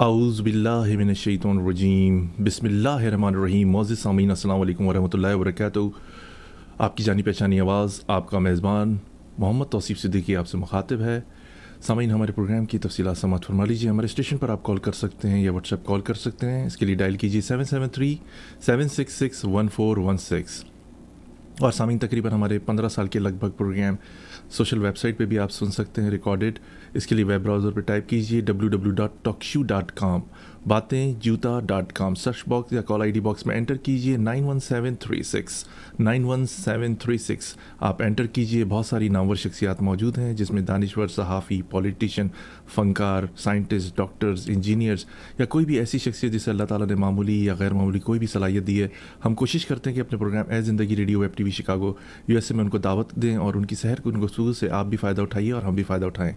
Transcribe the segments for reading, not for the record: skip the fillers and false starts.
اعوذ باللہ من الشیطان الرجیم بسم اللہ الرحمن الرحیم معزز سامعین السلام علیکم ورحمۃ اللہ وبرکاتہ. آپ کی جانی پہچانی آواز آپ کا میزبان محمد توصیف صدیقی آپ سے مخاطب ہے. سامعین ہمارے پروگرام کی تفصیلات سماعت فرما لیجیے. ہمارے اسٹیشن پر آپ کال کر سکتے ہیں یا واٹس ایپ کال کر سکتے ہیں. اس کے لیے ڈائل کیجیے 7737661416. اور سامعین تقریباً ہمارے 15 سال کے لگ بھگ پروگرام سوشل ویب سائٹ پہ بھی آپ سن سکتے ہیں ریکارڈڈ. اس کے لیے ویب براؤزر پہ ٹائپ کیجیے www.talkshoe.com باتیں جوتا.com. سرچ باکس یا کال آئی ڈی باکس میں انٹر کیجیے 91736. آپ انٹر کیجیے. بہت ساری نامور شخصیات موجود ہیں جس میں دانشور، صحافی، پولیٹیشین، فنکار، سائنٹسٹ، ڈاکٹرز، انجینئرز یا کوئی بھی ایسی شخصیت جسے اللہ تعالیٰ نے معمولی یا غیر معمولی کوئی بھی صلاحیت دی ہے. ہم کوشش کرتے ہیں کہ اپنے پروگرام اے زندگی radio web T V Chicago USA میں ان کو دعوت دیں اور ان کی سحر کو ان گفتگو سے آپ بھی فائدہ اٹھائیے اور ہم بھی فائدہ اٹھائیں.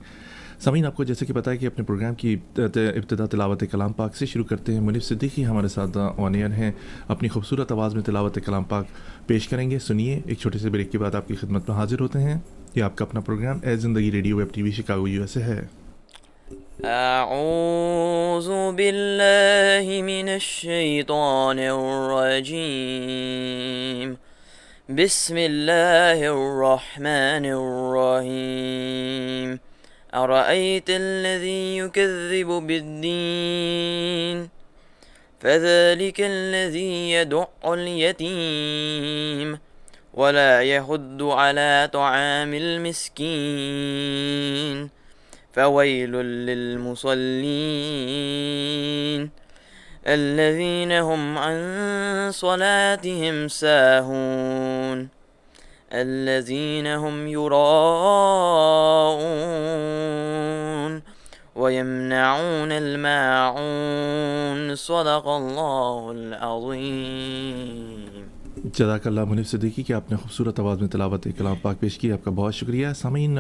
سامعین آپ کو جیسے کہ پتہ ہے کہ اپنے پروگرام کی ابتدا تلاوت کلام پاک سے شروع کرتے ہیں. منیف صدیقی ہمارے ساتھ آن ایئر ہیں، اپنی خوبصورت آواز میں تلاوت کلام پاک پیش کریں گے. سنیے. ایک چھوٹے سے بریک کے بعد آپ کی خدمت میں حاضر ہوتے ہیں. یہ آپ کا اپنا پروگرام اے زندگی radio web T V Chicago USA ہے. اعوذ باللہ من الشیطان الرجیم بسم اللہ الرحمن الرحیم أرأيت الذي يكذب بالدين فذلك الذي يدع اليتيم ولا يحض على طعام المسكين فويل للمصلين الذين هم عن صلاتهم ساهون الذين هم يراءون ويمنعون الماعون صدق الله العظيم. جزاک اللہ منیف صدیقی کہ آپ نے خوبصورت آواز میں تلاوت کلام پاک پیش کی. آپ کا بہت شکریہ. سامعین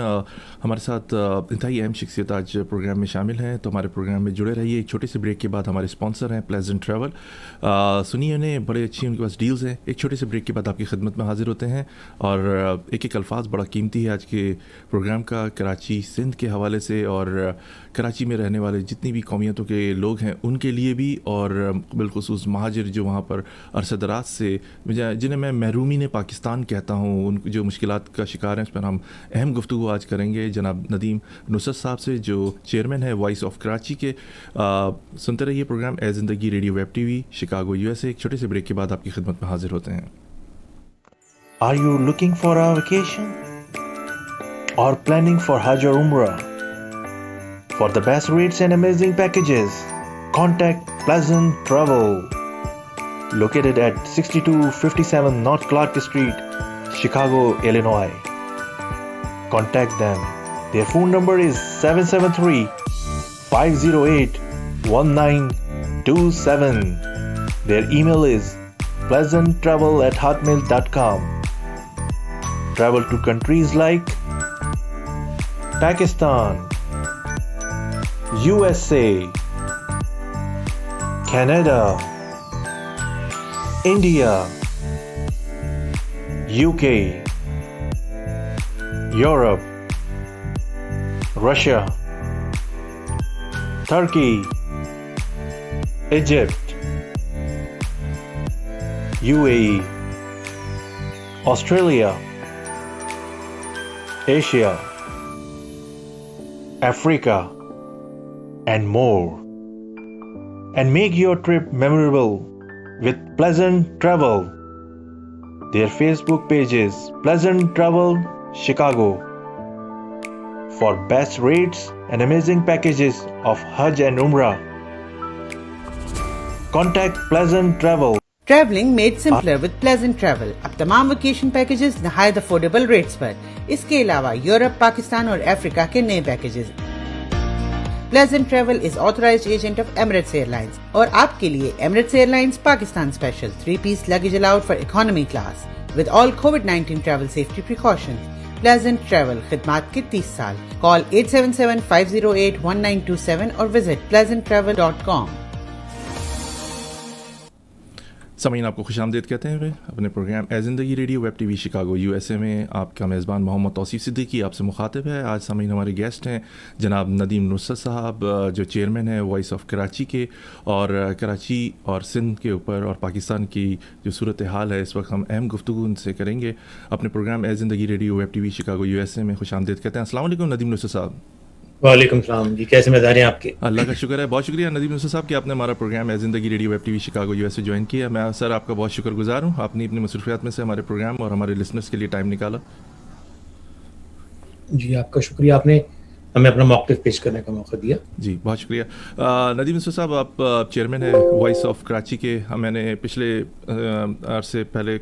ہمارے ساتھ انتہائی اہم شخصیت آج پروگرام میں شامل ہیں، تو ہمارے پروگرام میں جڑے رہیے. ایک چھوٹے سے بریک کے بعد ہمارے اسپانسر ہیں پلیزنٹ ٹریول. سنیے انہیں، بڑے اچھی ان کے پاس ڈیلز ہیں. ایک چھوٹے سے بریک کے بعد آپ کی خدمت میں حاضر ہوتے ہیں. اور ایک ایک الفاظ بڑا قیمتی ہے آج کے پروگرام کا، کراچی سندھ کے حوالے سے اور کراچی میں رہنے والے جتنی بھی قومیتوں کے لوگ ہیں ان کے لیے بھی، اور بالخصوص مہاجر جو وہاں پر عرصہ دراز سے، جنہیں میں محرومین پاکستان کہتا ہوں، ان جو مشکلات کا شکار ہیں، اس پر ہم اہم گفتگو آج کریں گے جناب ندیم نصرت صاحب سے، جو چیئرمین ہے وائس آف کراچی کے. سنتے رہیے پروگرام اے زندگی radio web T V Chicago USA. ایک چھوٹے سے بریک کے بعد آپ کی خدمت میں حاضر ہوتے ہیں. Are you looking for a vacation or planning for Hajj or Umrah? For the best rates and amazing packages, contact Pleasant Travel. Located at 6257 North Clark Street, Chicago, Illinois. Contact them. Their phone number is 773-508-1927. Their email is pleasanttravel@hotmail.com. Travel to countries like Pakistan, USA, Canada, India, UK, Europe, Russia, Turkey, Egypt, UAE, Australia, Asia, Africa, and more. And make your trip memorable with Pleasant Travel. Their Facebook page is Pleasant Travel Chicago. For best rates and amazing packages of Hajj and Umrah, contact Pleasant Travel. Traveling made simpler with Pleasant Travel. اب تمام vacation packages نہایت affordable rates پر. اس کے علاوہ Europe, Pakistan اور افریقہ کے نئے packages. Pleasant Travel is authorized agent of Emirates Airlines. اور آپ کے لیے Emirates Airlines Pakistan Special 3-piece luggage allowed for economy class with all COVID-19 travel safety precautions. Pleasant Travel خدمات کے 30 سال. Call 877-508-1927 اور visit pleasanttravel.com. سامعین آپ کو خوش آمدید کہتے ہیں اپنے پروگرام اے زندگی radio web T V Chicago you S اے میں. آپ کا میزبان محمد توصیف صدیقی آپ سے مخاطب ہے. آج سامعین ہمارے گیسٹ ہیں جناب ندیم نصرت صاحب جو چیئرمین ہیں وائس آف کراچی کے, اور کراچی اور سندھ کے اوپر اور پاکستان کی جو صورت حال ہے اس وقت ہم اہم گفتگو ان سے کریں گے. اپنے پروگرام اے زندگی radio web T V Chicago you S اے میں خوش آمدید کہتے ہیں. السلام علیکم ندیم نصرت صاحب. وعلیکم السلام جی, کیسے مزاج ہیں آپ کے؟ اللہ کا شکر ہے, بہت شکریہ ندیم نصرت صاحب کہ آپ نے ہمارا پروگرام زندگی radio web T V Chicago U S سے جوائن کیا. میں سر آپ کا بہت شکر گزار ہوں, آپ نے اپنی مصروفیات میں سے ہمارے پروگرام اور ہمارے لسنرس کے لیے ٹائم نکالا. جی آپ کا شکریہ, آپ نے ہمیں اپنا موقف پیش کرنے کا موقع دیا. جی بہت شکریہ. ندیم نصرت صاحب آپ چیئرمین ہیں وائس آف کراچی کے. میں نے پچھلے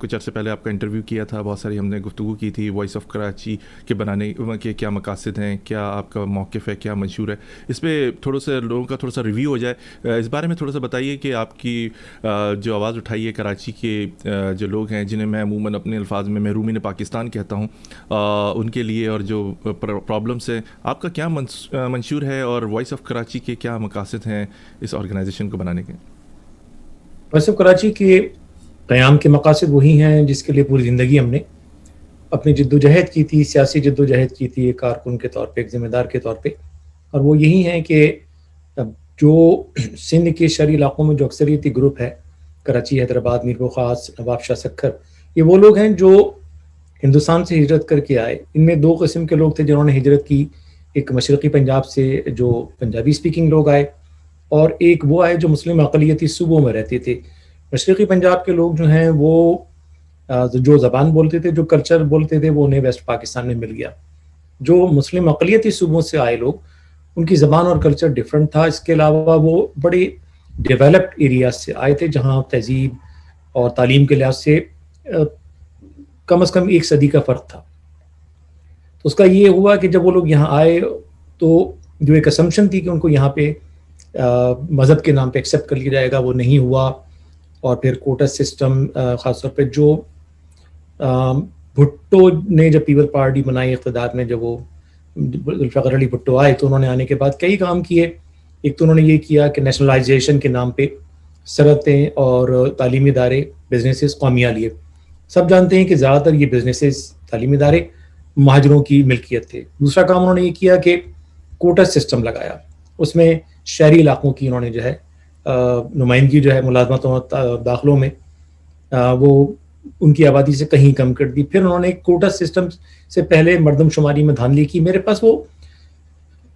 کچھ عرصے پہلے آپ کا انٹرویو کیا تھا, بہت ساری ہم نے گفتگو کی تھی وائس آف کراچی کے بنانے کے کیا مقاصد ہیں, کیا آپ کا موقف ہے, کیا منشور ہے. اس پہ تھوڑا سا لوگوں کا تھوڑا سا ریویو ہو جائے. اس بارے میں تھوڑا سا بتائیے کہ آپ کی جو آواز اٹھائی ہے کراچی کے جو لوگ ہیں جنہیں میں عموماً اپنے الفاظ میں محرومین پاکستان کہتا ہوں, ان کے لیے اور جو پرابلمس ہیں, آپ کا کیا منشور ہے اور وائس آف کراچی کے کیا مقاصد ہیں اس آرگنائزیشن کو بنانے کے؟ وائس آف کراچی کے قیام کے مقاصد وہی ہیں جس کے لیے پوری زندگی ہم نے اپنی جد و جہد کی تھی, سیاسی جد و جہد کی تھی ایک کارکن کے طور پہ, ایک ذمہ دار کے طور پہ. اور وہ یہی ہیں کہ جو سندھ کے شہری علاقوں میں جو اکثریتی گروپ ہے, کراچی, حیدرآباد, میر خاص, نواب شاہ سکھر, یہ وہ لوگ ہیں جو ہندوستان سے ہجرت کر کے آئے. ان میں دو قسم کے لوگ تھے جنہوں نے ہجرت کی, ایک مشرقی پنجاب سے جو پنجابی سپیکنگ لوگ آئے, اور ایک وہ آئے جو مسلم اقلیتی صوبوں میں رہتے تھے. مشرقی پنجاب کے لوگ جو ہیں وہ جو زبان بولتے تھے, جو کلچر بولتے تھے, وہ انہیں ویسٹ پاکستان میں مل گیا. جو مسلم اقلیتی صوبوں سے آئے لوگ, ان کی زبان اور کلچر ڈیفرنٹ تھا. اس کے علاوہ وہ بڑے ڈیولپڈ ایریاز سے آئے تھے جہاں تہذیب اور تعلیم کے لحاظ سے کم از کم 1 صدی کا فرق تھا. تو اس کا یہ ہوا کہ جب وہ لوگ یہاں آئے تو جو ایک اسمپشن تھی کہ ان کو یہاں پہ مذہب کے نام پہ ایکسیپٹ کر لیا جائے گا, وہ نہیں ہوا. اور پھر کوٹا سسٹم, خاص طور پہ جو بھٹو نے جب پیپل پارٹی بنائی اقتدار میں, جب وہ ذوالفقار علی بھٹو آئے تو انہوں نے آنے کے بعد کئی کام کیے. ایک تو انہوں نے یہ کیا کہ نیشنلائزیشن کے نام پہ صنعتیں اور تعلیمی ادارے, بزنسز قومیہ لیے. سب جانتے ہیں کہ زیادہ تر یہ بزنسز, تعلیمی ادارے مہاجروں کی ملکیت تھے. دوسرا کام انہوں نے یہ کیا کہ کوٹا سسٹم لگایا, اس میں شہری علاقوں کی انہوں نے جو ہے نمائندگی جو ہے ملازمتوں داخلوں میں وہ ان کی آبادی سے کہیں کم کر دی. پھر انہوں نے کوٹا سسٹم سے پہلے مردم شماری میں دھاندلی کی. میرے پاس وہ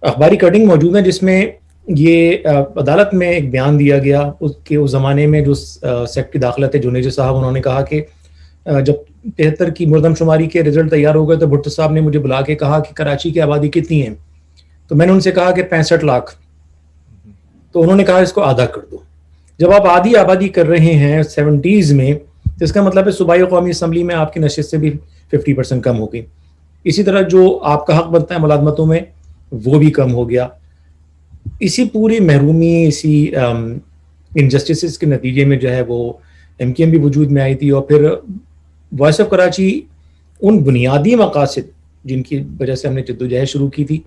اخباری کٹنگ موجود ہیں جس میں یہ عدالت میں ایک بیان دیا گیا کہ اس زمانے میں جو سیکٹری داخلہ تھے جنید صاحب, انہوں نے کہا کہ جب 73 کی مردم شماری کے رزلٹ تیار ہو گئے تو بھٹو صاحب نے مجھے بلا کے کہا کہ کراچی کی آبادی کتنی ہے, تو میں نے ان سے کہا کہ 65 لاکھ. تو انہوں نے کہا اس کو آدھا کر دو. جب آپ آدھی آبادی کر رہے ہیں 70s میں, تو اس کا مطلب ہے صوبائی قومی اسمبلی میں آپ کی نشست سے بھی 50% کم ہو گئی. اسی طرح جو آپ کا حق بنتا ہے ملازمتوں میں وہ بھی کم ہو گیا. اسی پوری محرومی, اسی انجسٹسز کے نتیجے میں جو ہے وہ MKM بھی وجود میں آئی تھی. اور پھر وائس آف کراچی ان بنیادی مقاصد جن کی وجہ سے ہم نے جدوجہد شروع کی تھی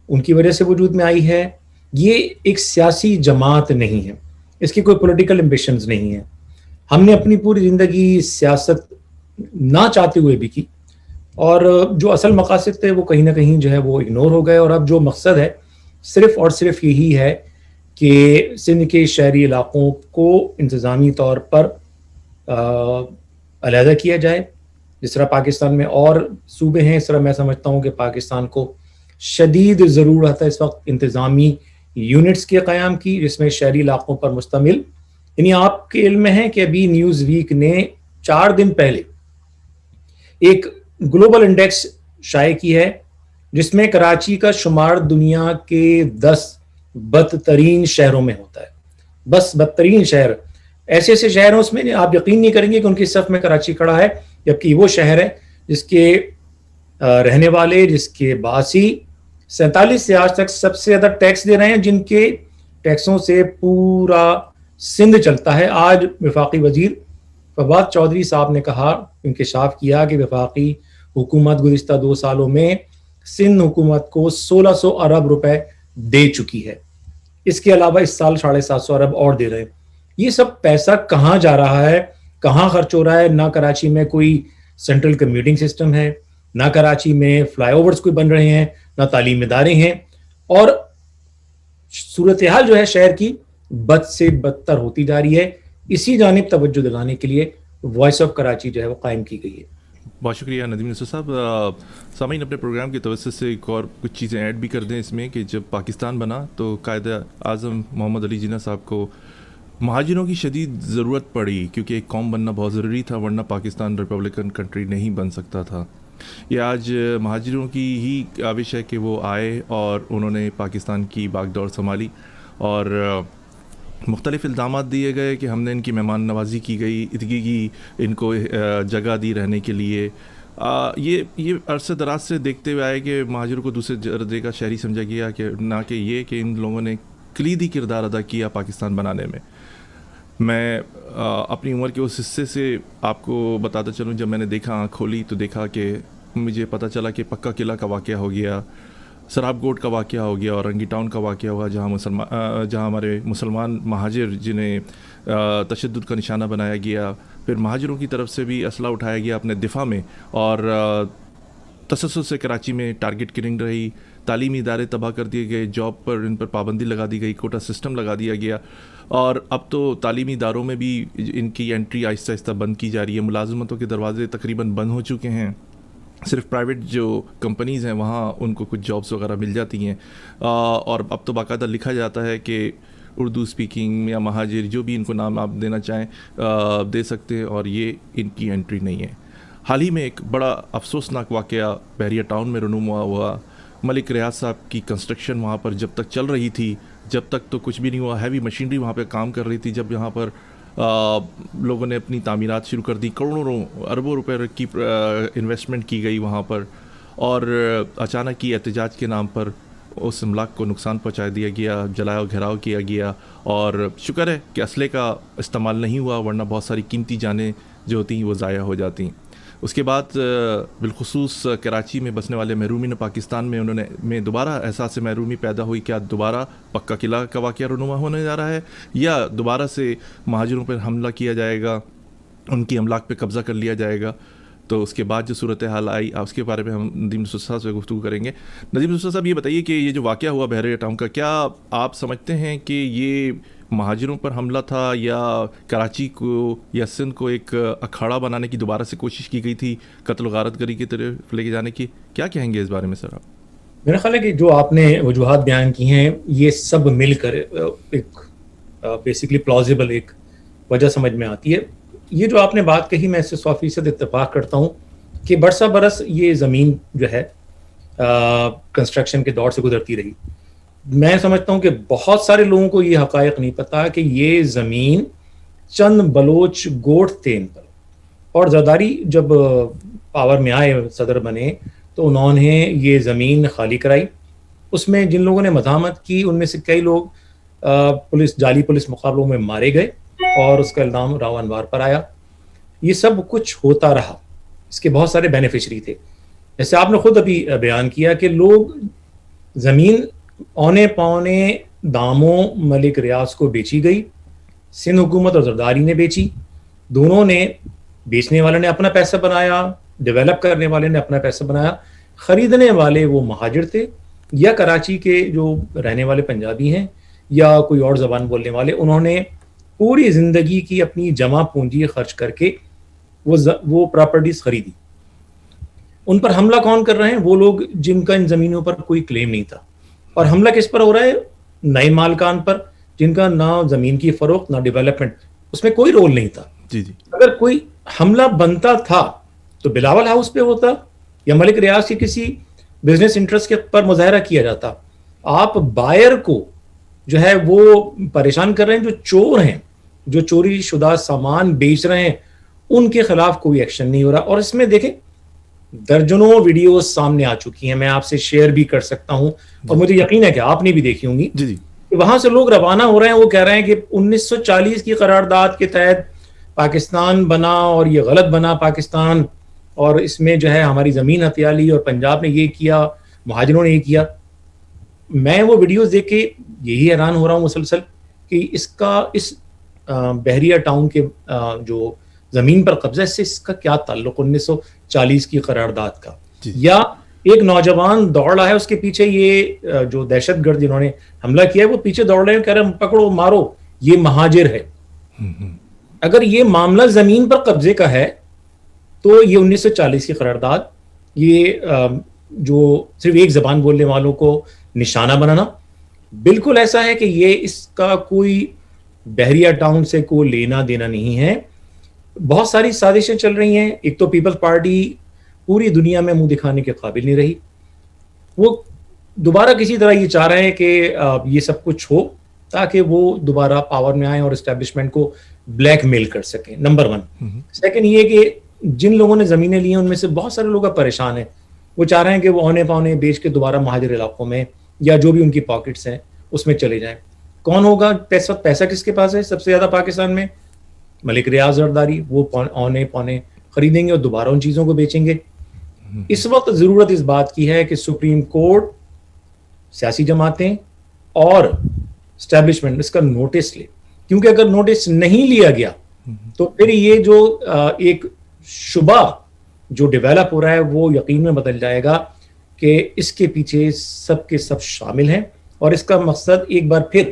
ان کی وجہ سے وجود میں آئی ہے. یہ ایک سیاسی جماعت نہیں ہے, اس کی کوئی پولیٹیکل ایمبیشنز نہیں ہے. ہم نے اپنی پوری زندگی سیاست نہ چاہتے ہوئے بھی کی, اور جو اصل مقاصد تھے وہ کہیں نہ کہیں جو ہے وہ اگنور ہو گئے. اور اب جو مقصد ہے صرف اور صرف یہی ہے کہ سندھ کے شہری علاقوں کو انتظامی طور پر علیحدہ کیا جائے. جس طرح پاکستان میں اور صوبے ہیں, اس طرح میں سمجھتا ہوں کہ پاکستان کو شدید ضرورت ہے اس وقت انتظامی یونٹس کے قیام کی جس میں شہری علاقوں پر مشتمل. یعنی آپ کے علم میں ہے کہ ابھی نیوز ویک نے 4 دن پہلے ایک گلوبل انڈیکس شائع کی ہے جس میں کراچی کا شمار دنیا کے 10 بدترین شہروں میں ہوتا ہے. بس بدترین شہر, ایسے ایسے شہر ہیں اس میں آپ یقین نہیں کریں گے کہ ان کی صف میں کراچی کھڑا ہے, جبکہ وہ شہر ہے جس کے رہنے والے, جس کے باسی 47 سے آج تک سب سے زیادہ ٹیکس دے رہے ہیں, جن کے ٹیکسوں سے پورا سندھ چلتا ہے. آج وفاقی وزیر فواد چودھری صاحب نے کہا, انکشاف کیا کہ وفاقی حکومت گزشتہ 2 سالوں میں سندھ حکومت کو 1600 ارب روپے دے چکی ہے. اس کے علاوہ اس سال 750 ارب اور دے رہے ہیں. یہ سب پیسہ کہاں جا رہا ہے؟ کہاں خرچ ہو رہا ہے. نہ کراچی میں کوئی سینٹرل کمیوٹنگ سسٹم ہے, نہ کراچی میں فلائی اوورز کوئی بن رہے ہیں, نہ تعلیمی ادارے ہیں, اور صورتحال جو ہے شہر کی بد سے بدتر ہوتی جا رہی ہے. اسی جانب توجہ دلانے کے لیے وائس آف کراچی جو ہے وہ قائم کی گئی ہے. بہت شکریہ ندیم نصر صاحب. سامعین اپنے پروگرام کی توسط سے ایک اور کچھ چیزیں ایڈ بھی کر دیں اس میں کہ جب پاکستان بنا تو قائد اعظم محمد علی جناح صاحب کو مہاجروں کی شدید ضرورت پڑی, کیونکہ ایک قوم بننا بہت ضروری تھا, ورنہ پاکستان ریپبلکن کنٹری نہیں بن سکتا تھا. یہ آج مہاجروں کی ہی کاوش ہے کہ وہ آئے اور انہوں نے پاکستان کی باغ ڈور سنبھالی, اور مختلف الزامات دیے گئے کہ ہم نے ان کی مہمان نوازی کی گئی, ادگی کی ان کو جگہ دی رہنے کے لیے. یہ عرصے دراز سے دیکھتے ہوئے آئے کہ مہاجروں کو دوسرے درجے کا شہری سمجھا گیا, کہ نہ کہ یہ کہ ان لوگوں نے کلیدی کردار ادا کیا پاکستان بنانے میں. میں اپنی عمر کے اس حصے سے آپ کو بتاتا چلوں, جب میں نے دیکھا آنکھ کھولی تو دیکھا کہ مجھے پتہ چلا کہ پکا قلعہ کا واقعہ ہو گیا, سراب گوٹ کا واقعہ ہو گیا, اور رنگی ٹاؤن کا واقعہ ہوا, جہاں ہمارے مسلمان مہاجر جنہیں تشدد کا نشانہ بنایا گیا, پھر مہاجروں کی طرف سے بھی اسلحہ اٹھایا گیا اپنے دفاع میں, اور تسلسل سے کراچی میں ٹارگٹ کلنگ رہی, تعلیمی ادارے تباہ کر دیے گئے, جاب پر ان پر پابندی لگا دی گئی, کوٹا سسٹم لگا دیا گیا, اور اب تو تعلیمی اداروں میں بھی ان کی انٹری آہستہ آہستہ بند کی جا رہی ہے. ملازمتوں کے دروازے تقریباً بند ہو چکے ہیں, صرف پرائیویٹ جو کمپنیز ہیں وہاں ان کو کچھ جابس وغیرہ مل جاتی ہیں, اور اب تو باقاعدہ لکھا جاتا ہے کہ اردو اسپیکنگ یا مہاجر جو بھی ان کو نام آپ دینا چاہیں دے سکتے ہیں, اور یہ ان کی انٹری نہیں ہے. حال ہی میں ایک بڑا افسوسناک واقعہ بحریہ ٹاؤن میں رونما ہوا. ملک ریاض صاحب کی کنسٹرکشن وہاں پر جب تک چل رہی تھی, جب تک تو کچھ بھی نہیں ہوا, ہیوی مشینری وہاں پہ کام کر رہی تھی. جب یہاں پر لوگوں نے اپنی تعمیرات شروع کر دی, کروڑوں اربوں روپے کی انویسٹمنٹ کی گئی وہاں پر, اور اچانک کی احتجاج کے نام پر اس املاک کو نقصان پہنچا دیا گیا, جلایا گھیراؤ کیا گیا, اور شکر ہے کہ اسلحے کا استعمال نہیں ہوا, ورنہ بہت ساری قیمتی جانیں جو ہوتی ہیں وہ ضائع ہو جاتی ہیں. اس کے بعد بالخصوص کراچی میں بسنے والے محرومین پاکستان میں دوبارہ احساس محرومی پیدا ہوئی. کیا دوبارہ پکا قلعہ کا واقعہ رونما ہونے جا رہا ہے, یا دوبارہ سے مہاجروں پر حملہ کیا جائے گا, ان کی املاک پہ قبضہ کر لیا جائے گا؟ تو اس کے بعد جو صورتحال آئی اس کے بارے میں ہم ندیم نصر صاحب سے گفتگو کریں گے. ندیم نصر صاحب, یہ بتائیے کہ یہ جو واقعہ ہوا بحریہ ٹاؤن کا, کیا آپ سمجھتے ہیں کہ یہ مہاجروں پر حملہ تھا, یا کراچی کو یا سندھ کو ایک اکھاڑا بنانے کی دوبارہ سے کوشش کی گئی تھی, قتل و غارت گری کی طرف لے کے جانے کی؟ کیا کہیں گے اس بارے میں سر آپ؟ میرا خیال ہے کہ جو آپ نے وجوہات بیان کی ہیں یہ سب مل کر ایک بیسکلی پلازیبل ایک وجہ سمجھ میں آتی ہے. یہ جو آپ نے بات کہی میں اس سے 100% اتفاق کرتا ہوں کہ برسہ برس یہ زمین جو ہے کنسٹرکشن کے دور سے گزرتی رہی. میں سمجھتا ہوں کہ بہت سارے لوگوں کو یہ حقائق نہیں پتا کہ یہ زمین چند بلوچ گوٹ تھے ان پر, اور زرداری جب پاور میں آئے, صدر بنے, تو انہوں نے یہ زمین خالی کرائی. اس میں جن لوگوں نے مزاحمت کی ان میں سے کئی لوگ جعلی پولیس مقابلوں میں مارے گئے, اور اس کا الزام راؤ انوار پر آیا. یہ سب کچھ ہوتا رہا, اس کے بہت سارے بینیفیشری تھے. جیسے آپ نے خود ابھی بیان کیا کہ لوگ زمین اونے پونے داموں ملک ریاض کو بیچی گئی, سندھ حکومت اور زرداری نے بیچی. دونوں نے, بیچنے والے نے اپنا پیسہ بنایا, ڈیولپ کرنے والے نے اپنا پیسہ بنایا. خریدنے والے وہ مہاجر تھے, یا کراچی کے جو رہنے والے پنجابی ہیں, یا کوئی اور زبان بولنے والے. انہوں نے پوری زندگی کی اپنی جمع پونجی خرچ کر کے وہ پراپرٹیز خریدی. ان پر حملہ کون کر رہے ہیں؟ وہ لوگ جن کا ان زمینوں پر کوئی کلیم نہیں تھا. اور حملہ کس پر ہو رہا ہے؟ نئے مالکان پر, جن کا نہ زمین کی فروخت نہ ڈیولپمنٹ, اس میں کوئی رول نہیں تھا. جی جی. اگر کوئی حملہ بنتا تھا تو بلاول ہاؤس پہ ہوتا, یا ملک ریاض کے کسی بزنس انٹرسٹ کے پر مظاہرہ کیا جاتا. آپ بائر کو جو ہے وہ پریشان کر رہے ہیں, جو چور ہیں, جو چوری شدہ سامان بیچ رہے ہیں, ان کے خلاف کوئی ایکشن نہیں ہو رہا. اور اس میں دیکھیں درجنوں ویڈیوز سامنے آ چکی ہیں, میں آپ سے شیئر بھی کر سکتا ہوں, اور مجھے یقین ہے کہ آپ نے بھی دیکھی ہوں گی. جی جی. وہاں سے لوگ روانہ ہو رہے ہیں, وہ کہہ رہے ہیں کہ 1940 کی قرارداد کے تحت پاکستان بنا, اور یہ غلط بنا پاکستان, اور اس میں جو ہے ہماری زمین ہتھیا لی, اور پنجاب نے یہ کیا, مہاجروں نے یہ کیا. میں وہ ویڈیوز دیکھ کے یہی حیران ہو رہا ہوں مسلسل کہ اس بحریہ ٹاؤن کے جو زمین پر قبضہ, اس سے اس کا کیا تعلق 1940 کی قرارداد کا؟ جی. یا ایک نوجوان دوڑ رہا ہے, اس کے پیچھے یہ جو دہشت گرد جنہوں نے حملہ کیا ہے وہ پیچھے دوڑ رہے ہیں, کہہ رہے ہیں پکڑو مارو, یہ مہاجر ہے. اگر یہ معاملہ زمین پر قبضے کا ہے تو یہ 1940 کی قرارداد, یہ جو صرف ایک زبان بولنے والوں کو نشانہ بنانا, بالکل ایسا ہے کہ یہ اس کا کوئی بحریہ ٹاؤن سے کوئی لینا دینا نہیں ہے. بہت ساری سازشیں چل رہی ہیں. ایک تو پیپلز پارٹی پوری دنیا میں منہ دکھانے کے قابل نہیں رہی, وہ دوبارہ کسی طرح یہ چاہ رہے ہیں کہ یہ سب کچھ ہو تاکہ وہ دوبارہ پاور میں آئیں اور اسٹیبلشمنٹ کو بلیک میل کر سکیں, نمبر 1. سیکنڈ یہ کہ جن لوگوں نے زمینیں لی ہیں ان میں سے بہت سارے لوگ پریشان ہیں, وہ چاہ رہے ہیں کہ وہ اونے پونے بیچ کے دوبارہ مہاجر علاقوں میں یا جو بھی ان کی پاکٹس ہیں اس میں چلے جائیں. کون ہوگا پیسہ کس کے پاس ہے سب سے زیادہ پاکستان میں؟ ملک ریاض زرداری. وہ اونے پونے خریدیں گے اور دوبارہ ان چیزوں کو بیچیں گے. اس وقت ضرورت اس بات کی ہے کہ سپریم کورٹ, سیاسی جماعتیں اور اسٹیبلشمنٹ اس کا نوٹس لے, کیونکہ اگر نوٹس نہیں لیا گیا تو پھر یہ جو ایک شبہ جو ڈیولپ ہو رہا ہے وہ یقین میں بدل جائے گا کہ اس کے پیچھے سب کے سب شامل ہیں, اور اس کا مقصد ایک بار پھر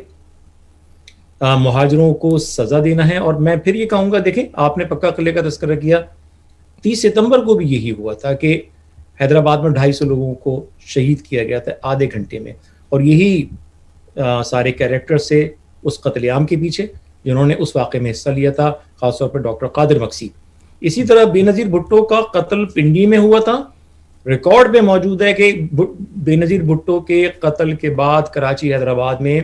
مہاجروں کو سزا دینا ہے. اور میں پھر یہ کہوں گا, دیکھیں آپ نے پکا قلعے کا تذکرہ کیا, 30 ستمبر کو بھی یہی ہوا تھا کہ حیدرآباد میں 250 لوگوں کو شہید کیا گیا تھا آدھے گھنٹے میں, اور یہی سارے کیریکٹر سے اس قتل عام کے پیچھے جنہوں نے اس واقعے میں حصہ لیا تھا, خاص طور پر ڈاکٹر قادر مکسی. اسی طرح بے نظیر بھٹو کا قتل پنڈی میں ہوا تھا. ریکارڈ میں موجود ہے کہ بے نظیر بھٹو کے قتل کے بعد کراچی حیدرآباد میں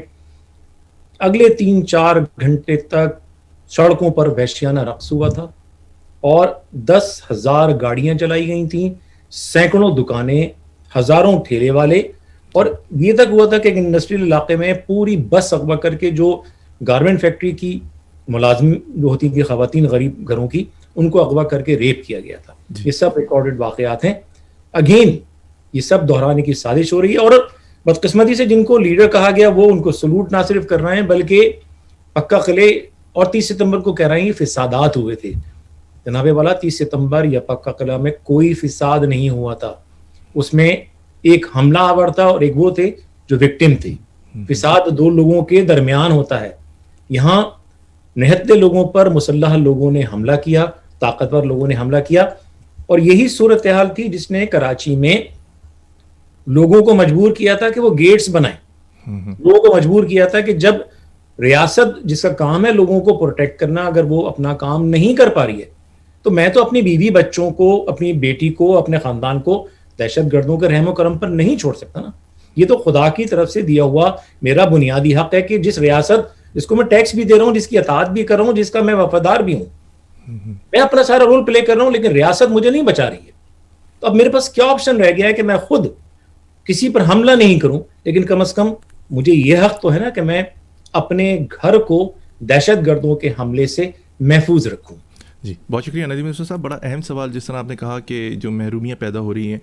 اگلے 3-4 گھنٹے تک سڑکوں پر وحشیانہ رقص ہوا تھا, اور 10,000 گاڑیاں چلائی گئی تھیں, سینکڑوں دکانیں, ہزاروں ٹھیلے والے, اور یہ تک ہوا تھا کہ ایک انڈسٹریل علاقے میں پوری بس اغوا کر کے جو گارمنٹ فیکٹری کی ملازم جو ہوتی تھی خواتین غریب گھروں کی, ان کو اغوا کر کے ریپ کیا گیا تھا. یہ سب ریکارڈڈ واقعات ہیں. اگین یہ سب دہرانے کی سازش ہو رہی ہے, اور بدقسمتی سے جن کو لیڈر کہا گیا وہ ان کو سلوٹ نہ صرف کر رہے ہیں بلکہ پکا قلعے اور 30 ستمبر کو کہہ رہے ہیں فسادات ہوئے تھے. جناب والا 30 ستمبر یا پکا قلعہ میں کوئی فساد نہیں ہوا تھا, اس میں ایک حملہ آور تھا اور ایک وہ تھے جو وکٹم تھے. فساد 2 لوگوں کے درمیان ہوتا ہے. یہاں نہتے لوگوں پر مسلح لوگوں نے حملہ کیا, طاقتور لوگوں نے حملہ کیا, اور یہی صورتحال تھی جس نے کراچی میں لوگوں کو مجبور کیا تھا کہ وہ گیٹس بنائیں. لوگوں کو مجبور کیا تھا کہ جب ریاست جس کا کام ہے لوگوں کو پروٹیکٹ کرنا, اگر وہ اپنا کام نہیں کر پا رہی ہے تو میں تو اپنی بیوی بچوں کو, اپنی بیٹی کو, اپنے خاندان کو دہشت گردوں کے رحم و کرم پر نہیں چھوڑ سکتا نا. یہ تو خدا کی طرف سے دیا ہوا میرا بنیادی حق ہے کہ جس ریاست جس کو میں ٹیکس بھی دے رہا ہوں, جس کی اطاعت بھی کر رہا ہوں, جس کا میں وفادار بھی ہوں, میں اپنا سارا رول پلے کر رہا ہوں, لیکن ریاست مجھے نہیں بچا رہی ہے. تو اب میرے پاس کیا آپشن رہ گیا ہے کہ میں خود کسی پر حملہ نہیں کروں, لیکن کم از کم مجھے یہ حق تو ہے نا کہ میں اپنے گھر کو دہشت گردوں کے حملے سے محفوظ رکھوں. جی بہت شکریہ ندیم یوسف صاحب. بڑا اہم سوال جس طرح آپ نے کہا کہ جو محرومیاں پیدا ہو رہی ہیں,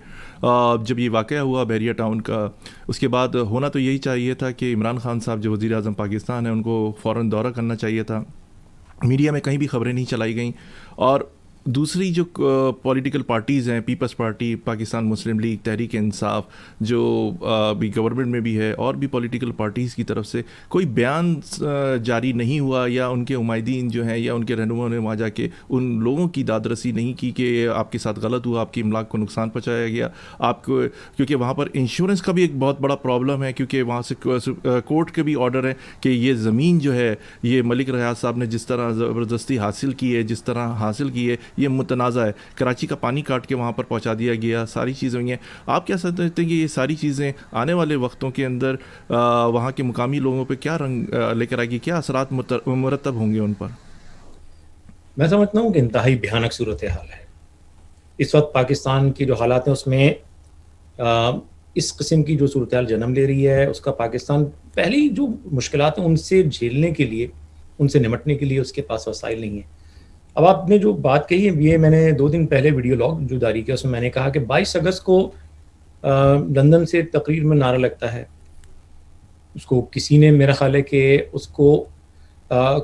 جب یہ واقعہ ہوا بحریہ ٹاؤن کا, اس کے بعد ہونا تو یہی چاہیے تھا کہ عمران خان صاحب جو وزیر اعظم پاکستان ہیں ان کو فوراً دورہ کرنا چاہیے تھا. میڈیا میں کہیں بھی خبریں نہیں چلائی گئیں, اور دوسری جو پولیٹیکل پارٹیز ہیں, پیپلز پارٹی, پاکستان مسلم لیگ, تحریک انصاف, جو بھی گورنمنٹ میں بھی ہے, اور بھی پولیٹیکل پارٹیز کی طرف سے کوئی بیان جاری نہیں ہوا, یا ان کے عمائدین جو ہیں یا ان کے رہنماؤں نے وہاں جا کے ان لوگوں کی داد رسی نہیں کی کہ آپ کے ساتھ غلط ہوا, آپ کی املاک کو نقصان پہنچایا گیا آپ کو, کیونکہ وہاں پر انشورنس کا بھی ایک بہت بڑا پرابلم ہے, کیونکہ وہاں سے کورٹ کے بھی آرڈر ہے کہ یہ زمین جو ہے یہ ملک ریاض صاحب نے جس طرح زبردستی حاصل کی ہے, جس طرح حاصل کی ہے, یہ متنازع ہے. کراچی کا پانی کاٹ کے وہاں پر پہنچا دیا گیا, ساری چیزیں ہوئی ہیں. آپ کیا سمجھتے ہیں کہ یہ ساری چیزیں آنے والے وقتوں کے اندر وہاں کے مقامی لوگوں پہ کیا رنگ لے کر آئے گی, کیا اثرات مرتب ہوں گے ان پر؟ میں سمجھتا ہوں کہ انتہائی بھیانک صورتحال ہے اس وقت. پاکستان کی جو حالات ہیں اس میں اس قسم کی جو صورتحال جنم لے رہی ہے, اس کا پاکستان پہلی جو مشکلات ہیں ان سے جھیلنے کے لیے, ان سے نمٹنے کے لیے اس کے پاس وسائل نہیں ہیں. اب آپ نے جو بات کہی ہے, یہ میں نے 2 دن پہلے ویڈیو لاگ جو جاری کیا اس میں نے کہا کہ 22 اگست کو لندن سے تقریر میں نعرہ لگتا ہے, اس کو کسی نے, میرا خیال ہے کہ اس کو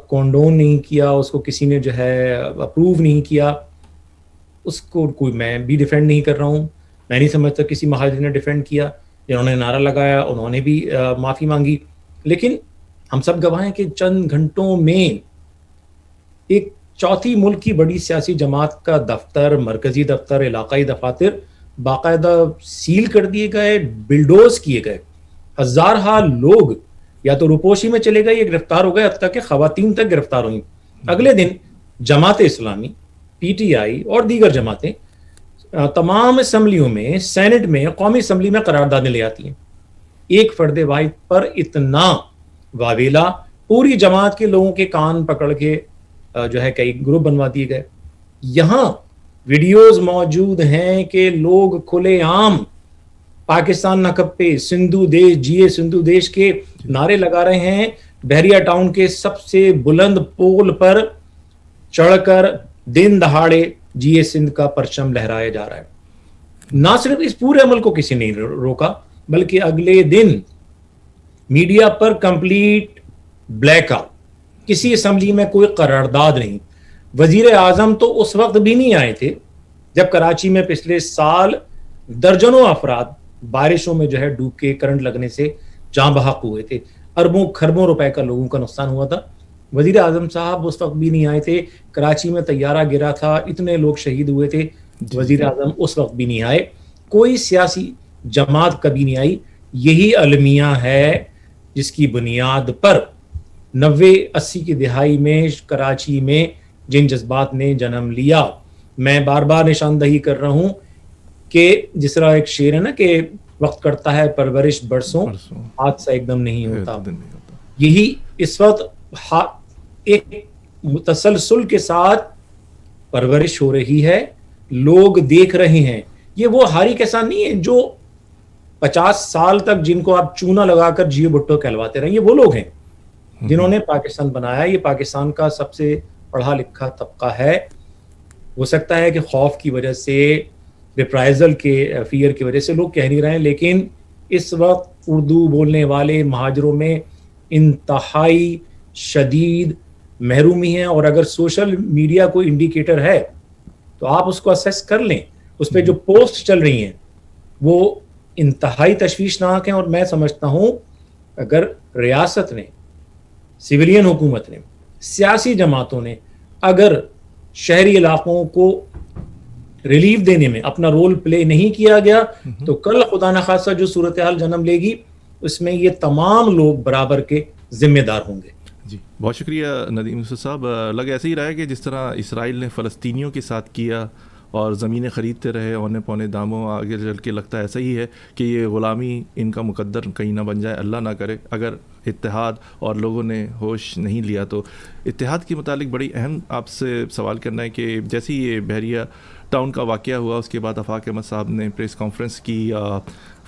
کونڈون نہیں کیا, اس کو کسی نے جو ہے اپروو نہیں کیا, اس کو کوئی میں بھی ڈیفینڈ نہیں کر رہا ہوں. میں نہیں سمجھتا کسی مہاجر نے ڈیفینڈ کیا. جنہوں نے نعرہ لگایا انہوں نے بھی معافی مانگی. لیکن ہم سب گواہ ہیں کہ چند گھنٹوں میں ایک چوتھی ملک کی بڑی سیاسی جماعت کا دفتر, مرکزی دفتر, علاقائی دفاتر باقاعدہ سیل کر دیے گئے, بلڈوز کیے گئے. ہزارہا لوگ یا تو روپوشی میں چلے گئے یا گرفتار ہو گئے, حتیٰ کہ خواتین تک گرفتار ہوئیں. اگلے دن Jamaat Islami, P T I اور دیگر جماعتیں تمام اسمبلیوں میں, سینٹ میں, قومی اسمبلی میں قراردادیں لے آتی ہیں. ایک فرد واحد پر اتنا واویلا, پوری جماعت کے لوگوں کے کان پکڑ کے جو ہے کئی گروپ بنوا دیے گئے. یہاں ویڈیوز موجود ہیں کہ لوگ کھلے عام پاکستان نہ کپے, سندھو دیش, جیے سندھو دیش کے نعرے لگا رہے ہیں. بحریہ ٹاؤن کے سب سے بلند پول پر چڑھ کر دن دہاڑے جیے سندھ کا پرچم لہرایا جا رہا ہے. نہ صرف اس پورے عمل کو کسی نے روکا, بلکہ اگلے دن میڈیا پر کمپلیٹ بلیک آؤٹ, کسی اسمبلی میں کوئی قرارداد نہیں. وزیر اعظم تو اس وقت بھی نہیں آئے تھے جب کراچی میں پچھلے سال درجنوں افراد بارشوں میں جو ہے ڈوب کے کرنٹ لگنے سے جاں بحق ہوئے تھے. اربوں کھربوں روپے کا لوگوں کا نقصان ہوا تھا. وزیر اعظم صاحب اس وقت بھی نہیں آئے تھے. کراچی میں طیارہ گرا تھا, اتنے لوگ شہید ہوئے تھے, وزیر اعظم اس وقت بھی نہیں آئے. کوئی سیاسی جماعت کبھی نہیں آئی. یہی المیہ ہے جس کی بنیاد پر 90-80 کی دہائی میں کراچی میں جن جذبات نے جنم لیا. میں بار بار نشاندہی کر رہا ہوں کہ جس طرح ایک شعر ہے نا کہ وقت کرتا ہے پرورش برسوں, حادثہ ایک دم نہیں ہوتا. یہی اس وقت ایک متسلسل کے ساتھ پرورش ہو رہی ہے, لوگ دیکھ رہے ہیں. یہ وہ ہاری کسان نہیں ہے جو 50 سال تک جن کو آپ چونا لگا کر جیو بھٹو کہلواتے رہے. یہ وہ لوگ ہیں جنہوں نے پاکستان بنایا. یہ پاکستان کا سب سے پڑھا لکھا طبقہ ہے. ہو سکتا ہے کہ خوف کی وجہ سے, ریپرائزل کے فیئر کی وجہ سے لوگ کہہ نہیں رہے ہیں, لیکن اس وقت اردو بولنے والے مہاجروں میں انتہائی شدید محرومی ہے. اور اگر سوشل میڈیا کو انڈیکیٹر ہے تو آپ اس کو اسیس کر لیں. اس پہ جو پوسٹ چل رہی ہیں وہ انتہائی تشویشناک ہیں. اور میں سمجھتا ہوں اگر ریاست نے, سویلین حکومت نے, سیاسی جماعتوں نے اگر شہری علاقوں کو ریلیف دینے میں اپنا رول پلے نہیں کیا گیا تو کل خدا نخواستہ جو صورتحال جنم لے گی اس میں یہ تمام لوگ برابر کے ذمہ دار ہوں گے. جی بہت شکریہ ندیم یوسف صاحب. لگ ایسے ہی رہا ہے کہ جس طرح اسرائیل نے فلسطینیوں کے ساتھ کیا اور زمینیں خریدتے رہے اونے پونے داموں, آگے چل کے لگتا ہے ایسا ہی ہے کہ یہ غلامی ان کا مقدر کہیں نہ بن جائے, اللہ نہ کرے. اگر اتحاد اور لوگوں نے ہوش نہیں لیا تو اتحاد کے متعلق بڑی اہم آپ سے سوال کرنا ہے کہ جیسے یہ بحریہ ٹاؤن کا واقعہ ہوا اس کے بعد آفاق احمد صاحب نے پریس کانفرنس کی,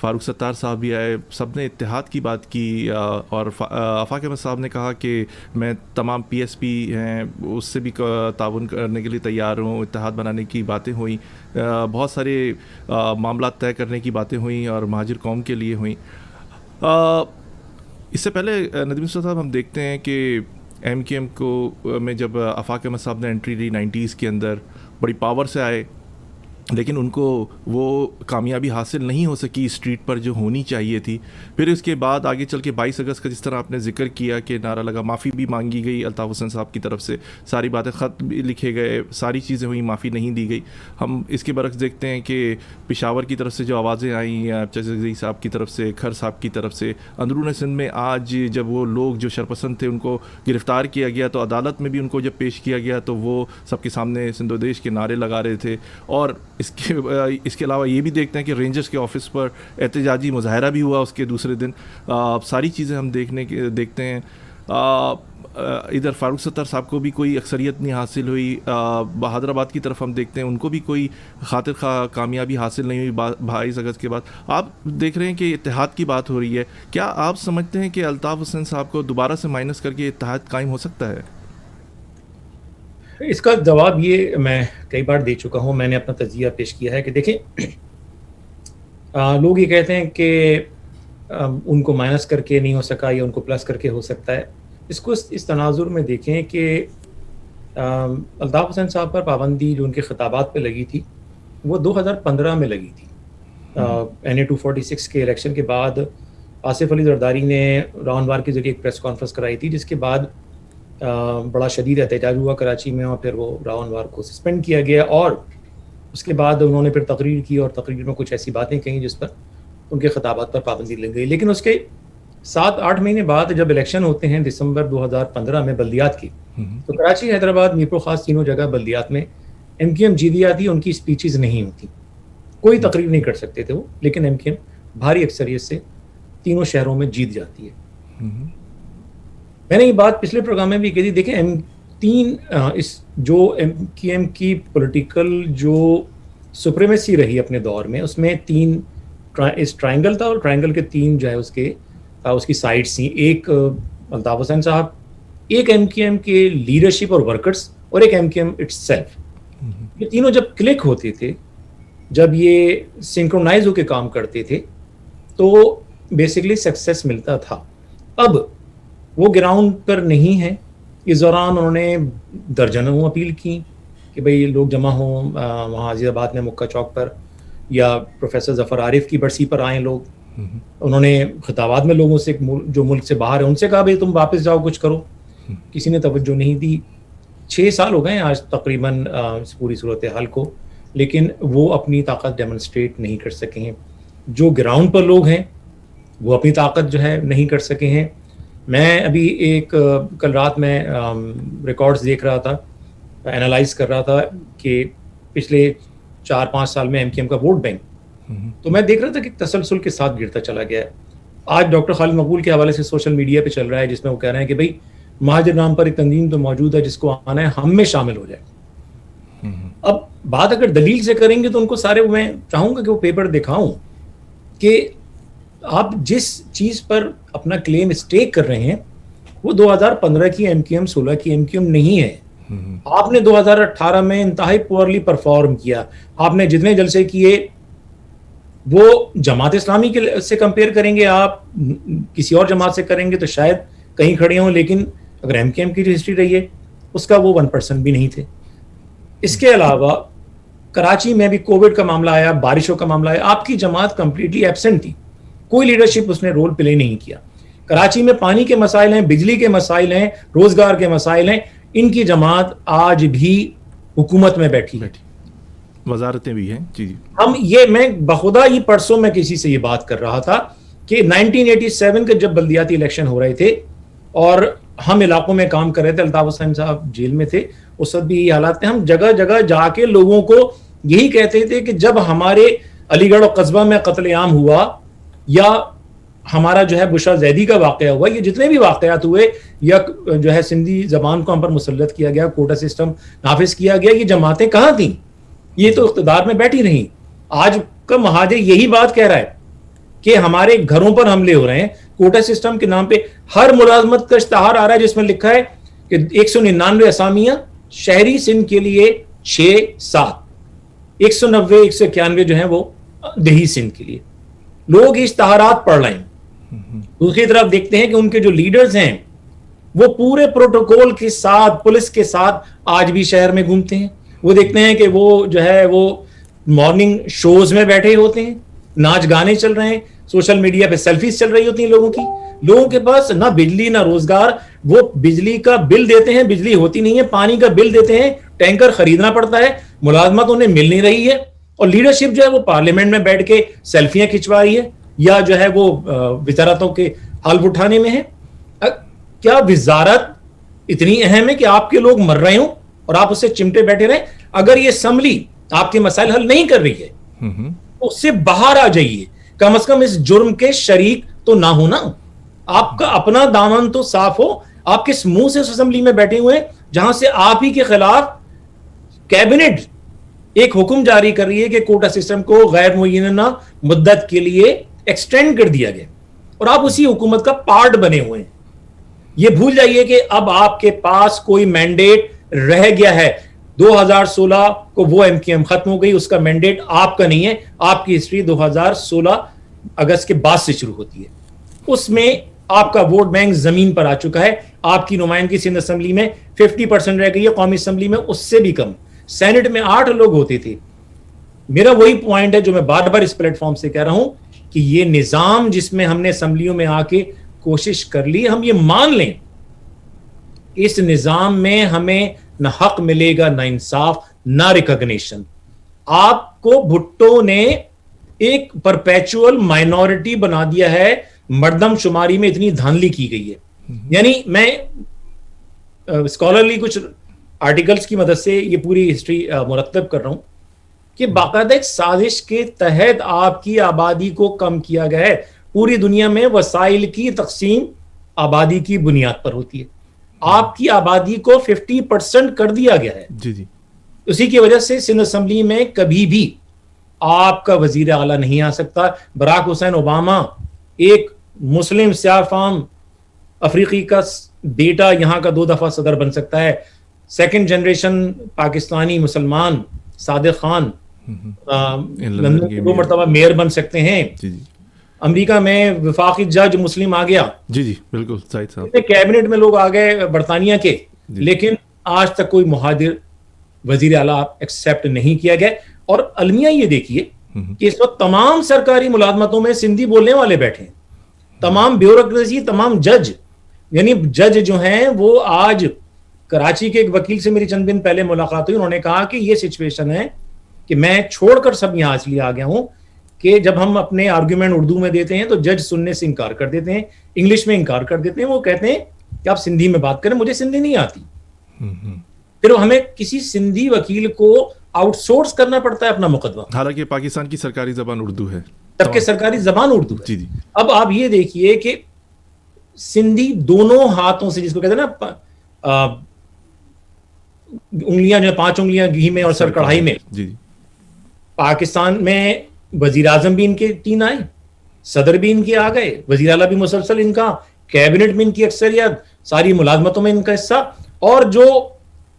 فاروق ستار صاحب بھی آئے, سب نے اتحاد کی بات کی, اور آفاق احمد صاحب نے کہا کہ میں تمام پی ایس پی ہیں اس سے بھی تعاون کرنے کے لیے تیار ہوں. اتحاد بنانے کی باتیں ہوئیں, بہت سارے معاملات طے کرنے کی باتیں ہوئیں اور مہاجر قوم کے لیے ہوئیں. اس سے پہلے ندیم صاحب ہم دیکھتے ہیں کہ ایم کیو ایم کو میں جب آفاق احمد صاحب نے انٹری لی 90s کے اندر, بڑی پاور سے آئے, لیکن ان کو وہ کامیابی حاصل نہیں ہو سکی اسٹریٹ پر جو ہونی چاہیے تھی. پھر اس کے بعد آگے چل کے 22 اگست کا جس طرح آپ نے ذکر کیا کہ نعرہ لگا, معافی بھی مانگی گئی الطاف حسین صاحب کی طرف سے, ساری باتیں خط بھی لکھے گئے, ساری چیزیں ہوئیں, معافی نہیں دی گئی. ہم اس کے برعکس دیکھتے ہیں کہ پشاور کی طرف سے جو آوازیں آئیں, چچزئی صاحب کی طرف سے, کھر صاحب کی طرف سے, اندرون سندھ میں آج جب وہ لوگ جو شرپسند تھے ان کو گرفتار کیا گیا تو عدالت میں بھی ان کو جب پیش کیا گیا تو وہ سب کے سامنے سندھ و دیش کے نعرے لگا رہے تھے. اور اس کے علاوہ یہ بھی دیکھتے ہیں کہ رینجرز کے آفس پر احتجاجی مظاہرہ بھی ہوا اس کے دوسرے دن. ساری چیزیں ہم دیکھتے ہیں. ادھر فاروق ستار صاحب کو بھی کوئی اکثریت نہیں حاصل ہوئی, حیدرآباد کی طرف ہم دیکھتے ہیں ان کو بھی کوئی خاطر خواہ کامیابی حاصل نہیں ہوئی 22 اگست کے بعد. آپ دیکھ رہے ہیں کہ اتحاد کی بات ہو رہی ہے, کیا آپ سمجھتے ہیں کہ الطاف حسین صاحب کو دوبارہ سے مائنس کر کے اتحاد قائم ہو سکتا ہے؟ اس کا جواب یہ میں کئی بار دے چکا ہوں, میں نے اپنا تجزیہ پیش کیا ہے کہ دیکھیں لوگ یہ کہتے ہیں کہ ان کو مائنس کر کے نہیں ہو سکا یا ان کو پلس کر کے ہو سکتا ہے. اس کو اس تناظر میں دیکھیں کہ الطاف حسین صاحب پر پابندی جو ان کے خطابات پہ لگی تھی وہ 2015 میں لگی تھی. NA 246 کے الیکشن کے بعد آصف علی زرداری نے راؤنڈ وار کے ذریعے ایک پریس کانفرنس کرائی تھی, جس کے بعد بڑا شدید احتجاج ہوا کراچی میں, اور پھر وہ راؤنڈ وار کو سسپینڈ کیا گیا, اور اس کے بعد انہوں نے پھر تقریر کی اور تقریر میں کچھ ایسی باتیں کہیں جس پر ان کے خطابات پر پابندی لگ گئی. لیکن اس کے 7-8 مہینے بعد جب الیکشن ہوتے ہیں دسمبر 2015 میں بلدیات کی, تو کراچی, حیدرآباد, میرپور خاص تینوں جگہ بلدیات میں MQM جیت جاتی. ان کی اسپیچز نہیں ہوتی, کوئی تقریر نہیں کر سکتے تھے وہ, لیکن MQM بھاری اکثریت سے تینوں شہروں میں جیت جاتی ہے. میں نے یہ بات پچھلے پروگرام میں بھی کہی تھی. دیکھیں اس جو MQM کی پولیٹیکل جو سپریمیسی رہی اپنے دور میں, اس میں 3 اس ٹرائنگل تھا, اور ٹرائنگل کے 3 جو ہے اس کی سائڈس تھیں. ایک الطاف حسین صاحب, ایک MQM کے لیڈرشپ اور ورکرز, اور ایک MQM اٹس سیلف. یہ تینوں جب کلک ہوتے تھے, جب یہ سنکرونائز ہو کے کام کرتے تھے, تو بیسکلی سکسیس ملتا تھا. اب وہ گراؤنڈ پر نہیں ہے. اس دوران انہوں نے درجنوں اپیل کی کہ بھئی لوگ جمع ہوں وہاں عزیز آباد میں مکہ چوک پر, یا پروفیسر ظفر عارف کی برسی پر آئیں لوگ. انہوں نے خطابات میں لوگوں سے جو ملک سے باہر ہیں ان سے کہا بھئی تم واپس جاؤ, کچھ کرو. کسی نے توجہ نہیں دی. 6 سال ہو گئے ہیں آج تقریباً اس پوری صورتحال کو, لیکن وہ اپنی طاقت ڈیمونسٹریٹ نہیں کر سکے ہیں. جو گراؤنڈ پر لوگ ہیں وہ اپنی طاقت جو ہے نہیں کر سکے ہیں. میں ابھی کل رات میں ریکارڈز دیکھ رہا تھا, اینالائز کر رہا تھا کہ پچھلے 4-5 سال میں MQM کا ووٹ بینک, تو میں دیکھ رہا تھا کہ تسلسل کے ساتھ گرتا چلا گیا ہے. آج ڈاکٹر خالد مقبول کے حوالے سے سوشل میڈیا پہ چل رہا ہے, جس میں وہ کہہ رہے ہیں کہ بھئی مہاجر نام پر ایک تنظیم تو موجود ہے, جس کو آنا ہے ہم میں شامل ہو جائے. اب بات اگر دلیل سے کریں گے تو ان کو سارے, میں چاہوں گا کہ وہ پیپر دکھاؤں کہ آپ جس چیز پر اپنا کلیم اسٹیک کر رہے ہیں وہ 2015 کی MQM 16 کی MQM نہیں ہے. آپ نے 2018 میں انتہائی پورلی پرفارم کیا. آپ نے جتنے جلسے کیے وہ جماعت اسلامی کے سے کمپیئر کریں گے, آپ کسی اور جماعت سے کریں گے تو شاید کہیں کھڑے ہوں, لیکن اگر MQM کی جو ہسٹری رہی ہے اس کا وہ 1% بھی نہیں تھے. اس کے علاوہ کراچی میں بھی کووڈ کا معاملہ آیا, بارشوں کا معاملہ آیا, آپ کی جماعت کمپلیٹلی ایبسنٹ تھی, کوئی لیڈرشپ اس نے رول پلے نہیں کیا. کراچی میں پانی کے مسائل ہیں, بجلی کے مسائل ہیں, روزگار کے مسائل ہیں, ان کی جماعت آج بھی حکومت میں بیٹھی ہے, وزارتیں بھی ہیں. جی ہم میں بخدا یہ پرسوں میں کسی سے یہ بات کر رہا تھا کہ 1987 کے جب بلدیاتی الیکشن ہو رہے تھے اور ہم علاقوں میں کام کر رہے تھے, الطاف حسین صاحب جیل میں تھے, اس وقت بھی یہ حالات تھے. ہم جگہ جگہ جا کے لوگوں کو یہی کہتے تھے کہ جب ہمارے علی گڑھ اور قصبہ میں قتل عام ہوا, یا ہمارا جو ہے بشرا زیدی کا واقعہ ہوا, یہ جتنے بھی واقعات ہوئے, یا جو ہے سندھی زبان کو ہم پر مسلط کیا گیا, کوٹا سسٹم نافذ کیا گیا, یہ جماعتیں کہاں تھیں؟ یہ تو اقتدار میں بیٹھی رہیں. آج کا مہاجر یہی بات کہہ رہا ہے کہ ہمارے گھروں پر حملے ہو رہے ہیں. کوٹا سسٹم کے نام پہ ہر ملازمت کا اشتہار آ رہا ہے جس میں لکھا ہے کہ 199 اسامیاں شہری سندھ کے لیے 6-7, 190 191 جو ہیں وہ دیہی سندھ کے لیے. لوگ اشتہارات پڑھ رہے ہیں. دوسری طرف دیکھتے ہیں کہ ان کے جو لیڈرز ہیں وہ پورے پروٹوکول کے ساتھ, پولیس کے ساتھ آج بھی شہر میں گھومتے ہیں. وہ دیکھتے ہیں کہ وہ جو ہے وہ مارننگ شوز میں بیٹھے ہوتے ہیں, ناچ گانے چل رہے ہیں, سوشل میڈیا پہ سیلفیز چل رہی ہوتی ہیں لوگوں کی. لوگوں کے پاس نہ بجلی نہ روزگار, وہ بجلی کا بل دیتے ہیں, بجلی ہوتی نہیں ہے, پانی کا بل دیتے ہیں, ٹینکر خریدنا پڑتا ہے, ملازمت انہیں مل نہیں رہی ہے, اور لیڈرشپ جو ہے وہ پارلیمنٹ میں بیٹھ کے سیلفیاں کھنچوا رہی ہے, یا جو ہے وہ وزارتوں کے حلف اٹھانے میں ہے. کیا وزارت اتنی اہم ہے کہ آپ کے لوگ مر رہے ہوں اور آپ اس سے چمٹے بیٹھے رہیں؟ اگر یہ اسمبلی آپ کے مسائل حل نہیں کر رہی ہے تو اس سے باہر آ جائیے, کم از کم اس جرم کے شریک تو نہ ہونا. آپ کا اپنا دامن تو صاف ہو. آپ کس منہ سے اس اسمبلی میں بیٹھے ہوئے ہیں جہاں سے آپ ہی کے خلاف کیبنٹ ایک حکم جاری کر رہی ہے کہ کوٹا سسٹم کو غیر معینہ مدت کے لیے ایکسٹینڈ کر دیا گیا, اور آپ اسی حکومت کا پارٹ بنے ہوئے ہیں. یہ بھول جائیے کہ اب آپ کے پاس کوئی مینڈیٹ رہ گیا ہے. 2016 کو وہ MQM ختم ہو گئی, اس کا مینڈیٹ آپ کا نہیں ہے. آپ کی ہسٹری 2016 اگست کے بعد سے شروع ہوتی ہے. اس میں آپ کا ووٹ بینک زمین پر آ چکا ہے. آپ کی نمائندگی سندھ اسمبلی میں 50% رہ گئی ہے, قومی اسمبلی میں اس سے بھی کم. سینٹ میں 8 لوگ ہوتے تھے. میرا وہی پوائنٹ ہے جو میں بار بار اس پلیٹ فارم سے کہہ رہا ہوں کہ یہ نظام جس میں ہم نے اسمبلیوں میں آ کے کوشش کر لی, ہم یہ مان لیں اس نظام میں ہمیں نہ حق ملے گا, نہ انصاف, نہ ریکگنیشن. آپ کو بھٹو نے ایک پرپیچول مائنورٹی بنا دیا ہے, مردم شماری میں اتنی دھاندلی کی گئی ہے. یعنی میں اسکالرلی کچھ آرٹیکلز کی مدد سے یہ پوری ہسٹری مرتب کر رہا ہوں کہ باقاعدہ ایک سازش کے تحت آپ کی آبادی کو کم کیا گیا ہے. پوری دنیا میں وسائل کی تقسیم آبادی کی بنیاد پر ہوتی ہے. آپ کی آبادی کو 50% کر دیا گیا ہے. جی جی. اسی کی وجہ سے سندھ اسمبلی میں کبھی بھی آپ کا وزیر اعلیٰ نہیں آ سکتا. براک حسین اوباما ایک مسلم سیاہ فام افریقی کا بیٹا یہاں کا 2 دفعہ صدر بن سکتا ہے. سیکنڈ جنریشن پاکستانی مسلمان صادق خان لندن کے 2 مرتبہ میئر بن سکتے ہیں. جی جی. امریکہ میں وفاقی جج مسلم آ گیا. جی جی بالکل سعید صاحب. کیبنٹ میں لوگ آ گئے برطانیہ کے, لیکن آج تک کوئی مہاجر وزیر اعلیٰ ایکسیپٹ نہیں کیا گیا. اور المیہ یہ دیکھیے کہ اس وقت تمام سرکاری ملازمتوں میں سندھی بولنے والے بیٹھے ہیں. تمام بیوروکریسی, تمام جج, یعنی جج جو ہیں وہ آج کراچی کے ایک وکیل سے میری چند دن پہلے ملاقات ہوئی. انہوں نے کہا کہ یہ سچویشن ہے کہ میں چھوڑ کر سب یہاں اس لیے آ گیا ہوں کہ جب ہم اپنے آرگیومنٹ اردو میں دیتے ہیں تو جج سننے سے انکار کر دیتے ہیں, انگلش میں انکار کر دیتے ہیں. وہ کہتے ہیں کہ آپ سندھی میں بات کریں, مجھے سندھی نہیں آتی. پھر ہمیں کسی سندھی وکیل کو آؤٹ سورس کرنا پڑتا ہے اپنا مقدمہ, حالانکہ پاکستان کی سرکاری زبان اردو ہے, جبکہ سرکاری زبان اردو ہے. جی جی. اب آپ یہ دیکھیے کہ سندھی دونوں ہاتھوں سے, جس کو کہتے ہیں نا انگلیاں جو 5 انگلیاں گھی میں اور سر کڑھائی میں, جی جی. پاکستان میں وزیر اعظم بھی ان کے 3 آئے, صدر بھی ان کے آ گئے, وزیر اعلیٰ بھی مسلسل ان کا, کیبنٹ میں ان کی اکثریت, ساری ملازمتوں میں ان کا حصہ, اور جو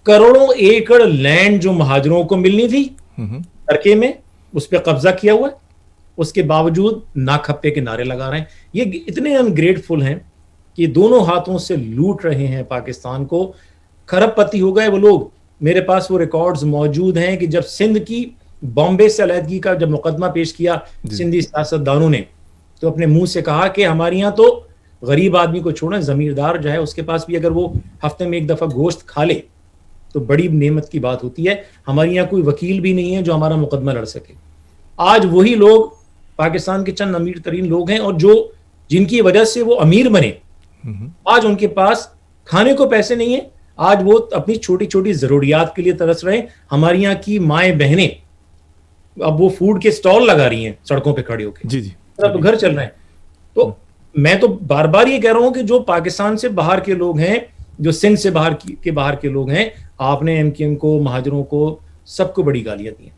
کروڑوں ایکڑ لینڈ جو مہاجروں کو ملنی تھی ترکے میں اس پہ قبضہ کیا ہوا ہے, اس کے باوجود نا کھپے کے نعرے لگا رہے ہیں. یہ اتنے انگریٹفل ہیں کہ دونوں ہاتھوں سے لوٹ رہے ہیں پاکستان کو. کھرب پتی ہو گئے وہ لوگ. میرے پاس وہ ریکارڈز موجود ہیں کہ جب سندھ کی بامبے سے علیحدگی کا جب مقدمہ پیش کیا سندھی سیاستدانوں نے, تو اپنے منہ سے کہا کہ ہمارے یہاں تو غریب آدمی کو چھوڑیں, زمیندار جو ہے اس کے پاس بھی اگر وہ ہفتے میں 1 دفعہ گوشت کھا لے تو بڑی نعمت کی بات ہوتی ہے. ہمارے یہاں کوئی وکیل بھی نہیں ہے جو ہمارا مقدمہ لڑ سکے. آج وہی لوگ پاکستان کے چند امیر ترین لوگ ہیں, اور جو جن کی وجہ سے وہ امیر بنے, آج ان کے پاس کھانے کو پیسے نہیں ہیں. آج وہ اپنی چھوٹی چھوٹی ضروریات کے لیے ترس رہے ہیں. ہماری یہاں کی مائیں بہنیں اب وہ فوڈ کے سٹال لگا رہی ہیں سڑکوں پہ کھڑی ہو کے, جی جی. تو گھر چل رہے ہیں. تو میں تو بار بار یہ کہہ رہا ہوں کہ جو پاکستان سے باہر کے لوگ ہیں, جو سندھ سے باہر کے لوگ ہیں, آپ نے ایم کیو ایم کو, مہاجروں کو, سب کو بڑی گالیاں دی ہیں.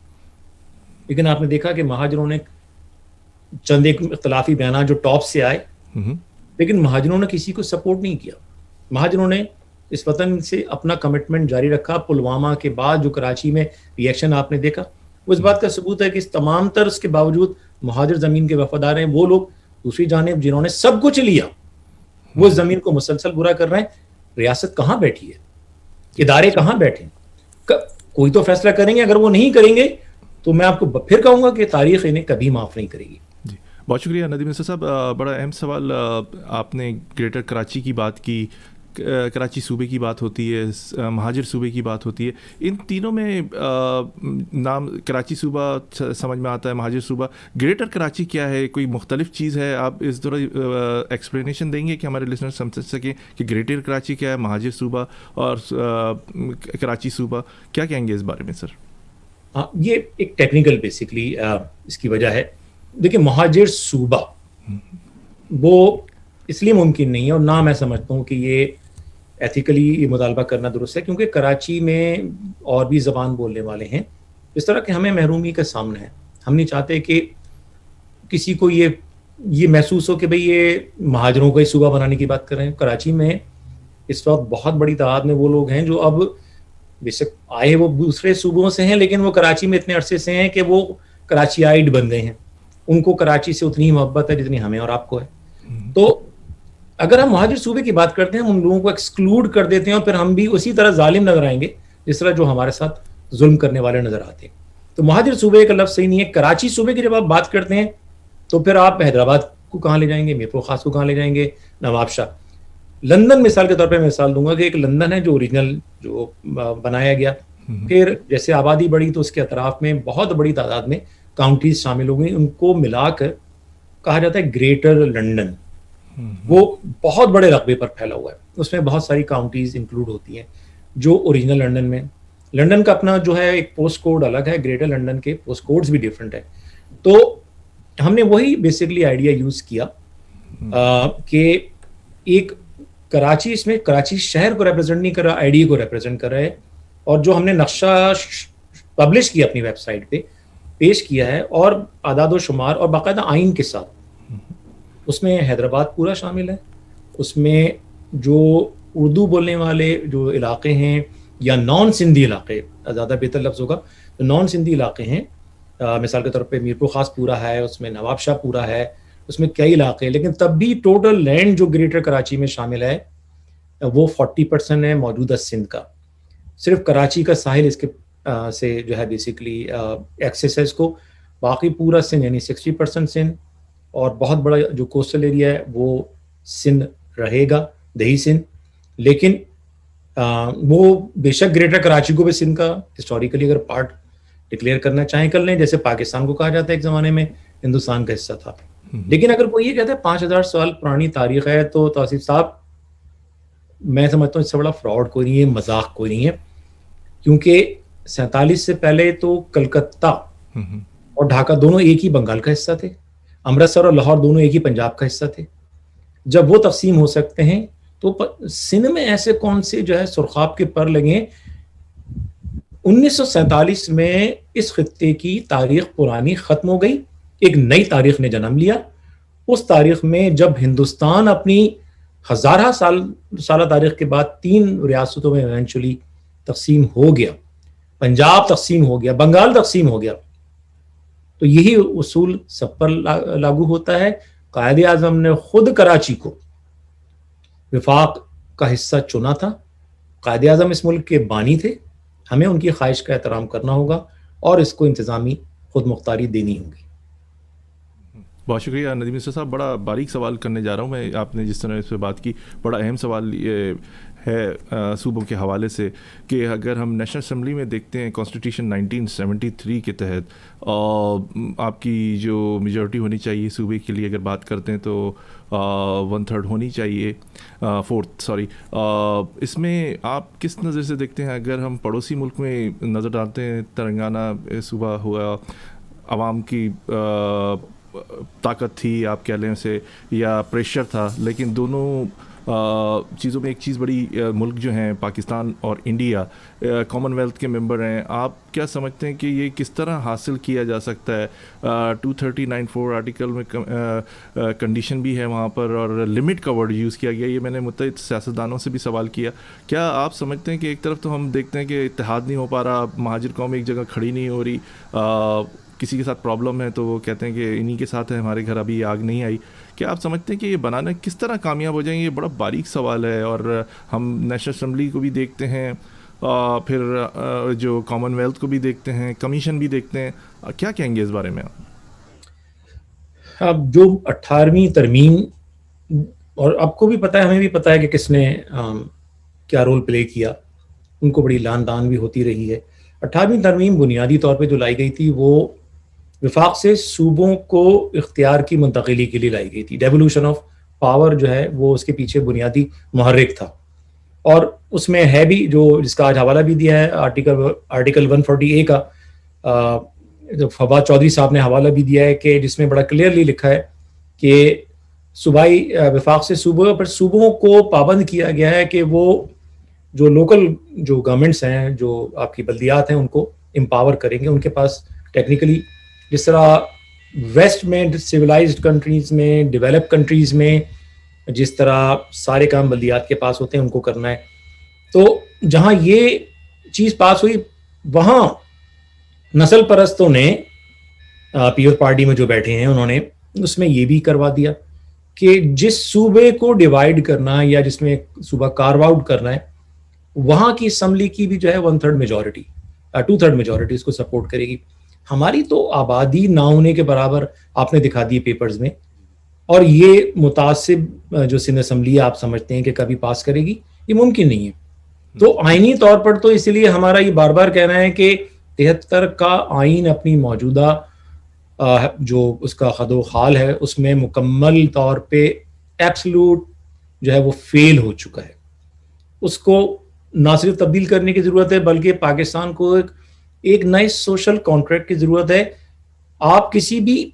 لیکن آپ نے دیکھا کہ مہاجروں نے چند ایک اختلافی بیانات جو ٹاپ سے آئے, لیکن مہاجروں نے کسی کو سپورٹ نہیں کیا. مہاجروں نے اس وطن سے اپنا کمٹمنٹ جاری رکھا. پلوامہ کے بعد جو کراچی میں ریئیکشن آپ نے دیکھا, وہ اس بات کا ثبوت ہے کہ اس تمام تر اس کے باوجود مہاجر زمین کے وفادار ہیں. وہ لوگ دوسری جانب جنہوں نے سب کچھ لیا, وہ زمین کو مسلسل برا کر رہے ہیں. ریاست کہاں بیٹھی ہے, ادارے کہاں بیٹھے ہیں؟ کوئی تو فیصلہ کریں گے. اگر وہ نہیں کریں گے تو میں آپ کو پھر کہوں گا کہ تاریخ انہیں کبھی معاف نہیں کرے گی. جی بہت شکریہ ندیم نثار صاحب. بڑا اہم سوال آپ نے گریٹر کراچی کی بات کی. کراچی صوبے کی بات ہوتی ہے, مہاجر صوبے کی بات ہوتی ہے. ان تینوں میں نام کراچی صوبہ سمجھ میں آتا ہے, مہاجر صوبہ. گریٹر کراچی کیا ہے, کوئی مختلف چیز ہے؟ آپ اس طرح ایکسپلینیشن دیں گے کہ ہمارے لسنر سمجھ سکیں کہ گریٹر کراچی کیا ہے, مہاجر صوبہ اور کراچی صوبہ کیا کہیں گے اس بارے میں سر؟ یہ ایک ٹیکنیکل بیسکلی اس کی وجہ ہے. دیکھیں مہاجر صوبہ وہ اس لیے ممکن نہیں ہے, اور نہ میں سمجھتا ہوں کہ یہ ایتھیکلی یہ مطالبہ کرنا درست ہے, کیونکہ کراچی میں اور بھی زبان بولنے والے ہیں. اس طرح کہ ہمیں محرومی کا سامنا ہے. ہم نہیں چاہتے کہ کسی کو یہ محسوس ہو کہ بھئی یہ مہاجروں کو ہی صوبہ بنانے کی بات کر رہے ہیں. کراچی میں اس وقت بہت بڑی تعداد میں وہ لوگ ہیں جو اب بے شک آئے وہ دوسرے صوبوں سے ہیں, لیکن وہ کراچی میں اتنے عرصے سے ہیں کہ وہ کراچی آئیڈ بن گئے ہیں. ان کو کراچی سے اتنی ہی محبت ہے جتنی ہمیں اور آپ کو ہے. تو اگر ہم مہاجر صوبے کی بات کرتے ہیں ہم ان لوگوں کو ایکسکلوڈ کر دیتے ہیں اور پھر ہم بھی اسی طرح ظالم نظر آئیں گے جس طرح جو ہمارے ساتھ ظلم کرنے والے نظر آتے ہیں. تو مہاجر صوبے کا لفظ صحیح نہیں ہے. کراچی صوبے کی جب آپ بات کرتے ہیں تو پھر آپ حیدرآباد کو کہاں لے جائیں گے, میرپور خاص کو کہاں لے جائیں گے, نواب شاہ. لندن مثال کے طور پہ میں مثال دوں گا کہ ایک لندن ہے جو اوریجنل جو بنایا گیا, پھر جیسے آبادی بڑھی تو اس کے اطراف میں بہت بڑی تعداد میں کاؤنٹیز شامل ہو گئی, ان کو ملا کر کہا جاتا ہے گریٹر لنڈن. وہ بہت بڑے رقبے پر پھیلا ہوا ہے, اس میں بہت ساری کاؤنٹیز انکلوڈ ہوتی ہیں جو اوریجنل لنڈن میں. لنڈن کا اپنا جو ہے ایک پوسٹ کوڈ الگ ہے, گریٹر لنڈن کے پوسٹ کوڈز بھی ڈفرینٹ ہے. تو ہم نے وہی بیسکلی آئیڈیا یوز کیا کہ ایک کراچی, اس میں کراچی شہر کو ریپرزینٹ نہیں کر رہا, آئی ڈی کو ریپرزینٹ کر رہا ہے. اور جو ہم نے نقشہ پبلش کیا اپنی ویب سائٹ پہ پیش کیا ہے, اور اعداد و شمار اور باقاعدہ آئین کے ساتھ, اس میں حیدرآباد پورا شامل ہے. اس میں جو اردو بولنے والے جو علاقے ہیں یا نان سندھی علاقے, زیادہ بہتر لفظ ہوگا, تو نان سندھی علاقے ہیں. مثال کے طور پہ میرپور خاص پورا ہے, اس میں نواب شاہ پورا ہے, اس میں کئی علاقے ہیں. لیکن تب بھی ٹوٹل لینڈ جو گریٹر کراچی میں شامل ہے وہ 40% ہے موجودہ سندھ کا. صرف کراچی کا ساحل اس کے سے جو ہے بیسکلی ایکسیس ہے اس کو, باقی پورا سندھ یعنی 60% سندھ, اور بہت بڑا جو کوسٹل ایریا ہے وہ سندھ رہے گا, دیہی سندھ. لیکن وہ بے شک گریٹر کراچی کو بھی سندھ کا ہسٹوریکلی اگر پارٹ ڈکلیئر کرنا چاہیں کر لیں, جیسے پاکستان کو کہا جاتا ہے ایک زمانے میں ہندوستان کا حصہ تھا. لیکن اگر کوئی یہ کہتا ہے 5000 سال پرانی تاریخ ہے, تو توصیف صاحب میں سمجھتا ہوں اس سے بڑا فراڈ کوئی نہیں ہے, مذاق کوئی نہیں ہے. کیونکہ 47 سے پہلے تو کلکتہ اور ڈھاکہ دونوں ایک ہی بنگال کا حصہ تھے, امرتسر اور لاہور دونوں ایک ہی پنجاب کا حصہ تھے. جب وہ تقسیم ہو سکتے ہیں تو سندھ میں ایسے کون سے جو ہے سرخاب کے پر لگیں. 1947 میں اس خطے کی تاریخ پرانی ختم ہو گئی, ایک نئی تاریخ نے جنم لیا. اس تاریخ میں جب ہندوستان اپنی ہزارہ سالہ تاریخ کے بعد 3 ریاستوں میں ایونچولی تقسیم ہو گیا, پنجاب تقسیم ہو گیا, بنگال تقسیم ہو گیا, تو یہی اصول سب پر لاگو ہوتا ہے. قائد اعظم نے خود کراچی کو وفاق کا حصہ چنا تھا. قائد اعظم اس ملک کے بانی تھے, ہمیں ان کی خواہش کا احترام کرنا ہوگا اور اس کو انتظامی خود مختاری دینی ہوگی. بہت شکریہ ندیم مصر صاحب. بڑا باریک سوال کرنے جا رہا ہوں میں, آپ نے جس طرح اس پہ بات کی, بڑا اہم سوال یہ ہے صوبوں کے حوالے سے کہ اگر ہم نیشنل اسمبلی میں دیکھتے ہیں کانسٹیٹیوشن 1973 کے تحت آپ کی جو میجورٹی ہونی چاہیے صوبے کے لیے اگر بات کرتے ہیں تو 1/3 ہونی چاہیے, 4 اس میں آپ کس نظر سے دیکھتے ہیں؟ اگر ہم پڑوسی ملک میں نظر ڈالتے ہیں, تلنگانہ صوبہ ہوا, عوام کی طاقت تھی آپ کہہ لیں اسے یا پریشر تھا, لیکن دونوں چیزوں میں ایک چیز بڑی, ملک جو ہیں پاکستان اور انڈیا کامن ویلتھ کے ممبر ہیں. آپ کیا سمجھتے ہیں کہ یہ کس طرح حاصل کیا جا سکتا ہے؟ 230(9)(4) آرٹیکل میں کنڈیشن بھی ہے وہاں پر, اور لمٹ کا ورڈ یوز کیا گیا. یہ میں نے متعدد سیاستدانوں سے بھی سوال کیا. کیا آپ سمجھتے ہیں کہ ایک طرف تو ہم دیکھتے ہیں کہ اتحاد نہیں ہو پا رہا, مہاجر قوم ایک جگہ کھڑی نہیں ہو رہی, کسی کے ساتھ پرابلم ہے تو وہ کہتے ہیں کہ انہی کے ساتھ ہے, ہمارے گھر ابھی آگ نہیں آئی. کیا آپ سمجھتے ہیں کہ یہ بنانا کس طرح کامیاب ہو جائیں گے؟ یہ بڑا باریک سوال ہے, اور ہم نیشنل اسمبلی کو بھی دیکھتے ہیں, پھر جو کامن ویلتھ کو بھی دیکھتے ہیں, کمیشن بھی دیکھتے ہیں. کیا کہیں گے اس بارے میں آپ؟ اب جو 18ویں ترمیم, اور آپ کو بھی پتہ ہے, ہمیں بھی پتہ ہے کہ کس نے کیا رول پلے کیا, ان کو بڑی لان تان بھی ہوتی رہی ہے. 18ویں ترمیم بنیادی طور پہ جو لائی گئی تھی وہ وفاق سے صوبوں کو اختیار کی منتقلی کے لیے لائی گئی تھی. ڈیولوشن آف پاور جو ہے وہ اس کے پیچھے بنیادی محرک تھا, اور اس میں ہے بھی جو جس کا آج حوالہ بھی دیا ہے آرٹیکل 140A کا, جو فواد چودھری صاحب نے حوالہ بھی دیا ہے, کہ جس میں بڑا کلیئرلی لکھا ہے کہ صوبائی وفاق سے صوبوں پر صوبوں کو پابند کیا گیا ہے کہ وہ جو لوکل جو گورنمنٹس ہیں, جو آپ کی بلدیات ہیں, ان کو امپاور کریں گے. ان کے پاس ٹیکنیکلی جس طرح ویسٹ میں سویلائزڈ کنٹریز میں, ڈیولپ کنٹریز میں جس طرح سارے کام بلدیات کے پاس ہوتے ہیں, ان کو کرنا ہے. تو جہاں یہ چیز پاس ہوئی وہاں نسل پرستوں نے پیپلز پارٹی میں جو بیٹھے ہیں انہوں نے اس میں یہ بھی کروا دیا کہ جس صوبے کو ڈیوائڈ کرنا یا جس میں صوبہ کارو آؤٹ کرنا ہے وہاں کی اسمبلی کی بھی جو ہے 1/3 میجورٹی 2/3 میجورٹی اس کو سپورٹ کرے گی. ہماری تو آبادی نہ ہونے کے برابر آپ نے دکھا دی پیپرز میں, اور یہ متعصب جو سندھ اسمبلی آپ سمجھتے ہیں کہ کبھی پاس کرے گی, یہ ممکن نہیں ہے. تو آئینی طور پر تو اسی لیے ہمارا یہ بار بار کہنا ہے کہ 73 کا آئین اپنی موجودہ جو اس کا خد و خال ہے اس میں مکمل طور پہ ایبسلوٹ جو ہے وہ فیل ہو چکا ہے. اس کو نہ صرف تبدیل کرنے کی ضرورت ہے بلکہ پاکستان کو ایک نئے سوشل کانٹریکٹ کی ضرورت ہے. آپ کسی بھی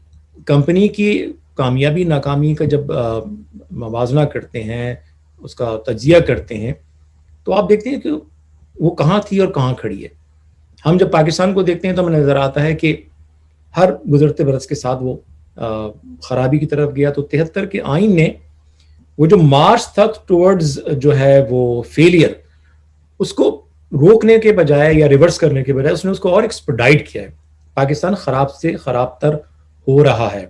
کمپنی کی کامیابی ناکامی کا جب موازنہ کرتے ہیں, اس کا تجزیہ کرتے ہیں, تو آپ دیکھتے ہیں کہ وہ کہاں تھی اور کہاں کھڑی ہے. ہم جب پاکستان کو دیکھتے ہیں تو ہمیں نظر آتا ہے کہ ہر گزرتے برس کے ساتھ وہ خرابی کی طرف گیا. تو 73 کے آئین نے وہ جو مارچ تھا ٹورڈز جو ہے وہ فیلئر, اس کو روکنے کے بجائے یا ریورس کرنے کے بجائے اس نے اس کو اور ایکسپیڈائٹ کیا ہے. پاکستان خراب سے خراب تر ہو رہا ہے.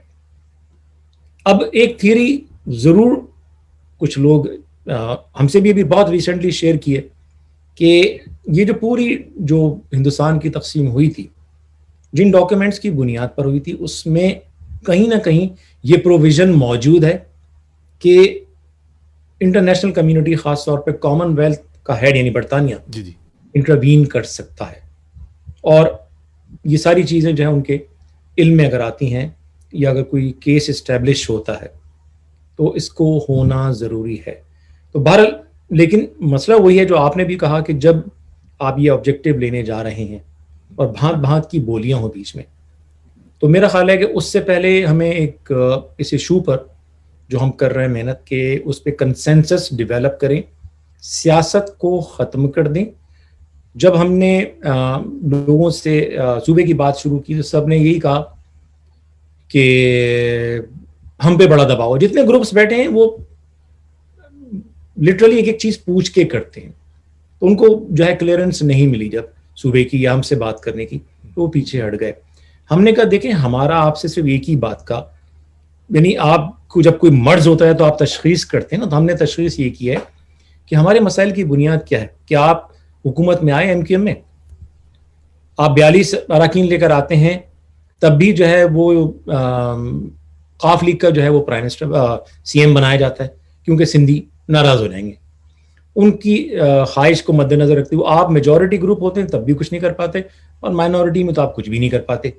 اب ایک تھیوری ضرور کچھ لوگ ہم سے بھی ابھی بہت ریسنٹلی شیئر کیے کہ یہ جو پوری جو ہندوستان کی تقسیم ہوئی تھی, جن ڈاکیومنٹس کی بنیاد پر ہوئی تھی, اس میں کہیں نہ کہیں یہ پروویژن موجود ہے کہ انٹرنیشنل کمیونٹی, خاص طور پہ کامن ویلتھ کا ہیڈ یعنی برطانیہ, انٹروین کر سکتا ہے. اور یہ ساری چیزیں جو ہیں ان کے علم میں اگر آتی ہیں یا اگر کوئی کیس اسٹیبلش ہوتا ہے تو اس کو ہونا ضروری ہے. تو بہرحال لیکن مسئلہ وہی ہے جو آپ نے بھی کہا کہ جب آپ یہ آبجیکٹو لینے جا رہے ہیں اور بھانت بھانت کی بولیاں ہوں بیچ میں, تو میرا خیال ہے کہ اس سے پہلے ہمیں ایک اس ایشو پر جو ہم کر رہے ہیں محنت کے, اس پہ کنسنسس ڈیولپ کریں, سیاست کو ختم کر دیں. جب ہم نے لوگوں سے صوبے کی بات شروع کی تو سب نے یہی کہا کہ ہم پہ بڑا دباؤ ہے. جتنے گروپس بیٹھے ہیں وہ لٹرلی ایک ایک چیز پوچھ کے کرتے ہیں, تو ان کو جو ہے کلیئرنس نہیں ملی جب صوبے کی یا ہم سے بات کرنے کی, تو وہ پیچھے ہٹ گئے. ہم نے کہا دیکھیں ہمارا آپ سے صرف ایک ہی بات کا, یعنی آپ کو جب کوئی مرض ہوتا ہے تو آپ تشخیص کرتے ہیں نا, تو ہم نے تشخیص یہ کی ہے کہ ہمارے مسائل کی بنیاد کیا ہے. کہ آپ حکومت میں آئے MQM میں, آپ 42 اراکین لے کر آتے ہیں, تب بھی جو ہے وہ قاف لیگ کا جو ہے وہ پرائم منسٹر CM بنایا جاتا ہے کیونکہ سندھی ناراض ہو جائیں گے. ان کی خواہش کو مد نظر رکھتے ہوئے آپ میجورٹی گروپ ہوتے ہیں تب بھی کچھ نہیں کر پاتے, اور مائنورٹی میں تو آپ کچھ بھی نہیں کر پاتے.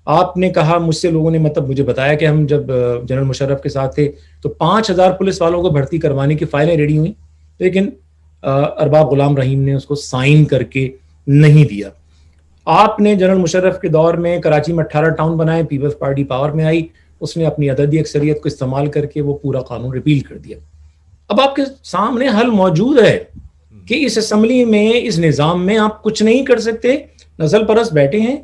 آپ نے کہا, مجھ سے لوگوں نے مطلب مجھے بتایا کہ ہم جب جنرل مشرف کے ساتھ تھے تو 5000 پولیس والوں کو بھرتی کروانے کی فائلیں ریڈی ہوئیں, لیکن ارباب غلام رحیم نے اس کو سائن کر کے نہیں دیا. آپ نے جنرل مشرف کے دور میں کراچی میں 18 ٹاؤن بنائے, پیپلز پارٹی پاور میں آئی, اس نے اپنی عددی اکثریت کو استعمال کر کے وہ پورا قانون ریپیل کر دیا. اب آپ کے سامنے حل موجود ہے کہ اس اسمبلی میں, اس نظام میں آپ کچھ نہیں کر سکتے. نسل پرست بیٹھے ہیں,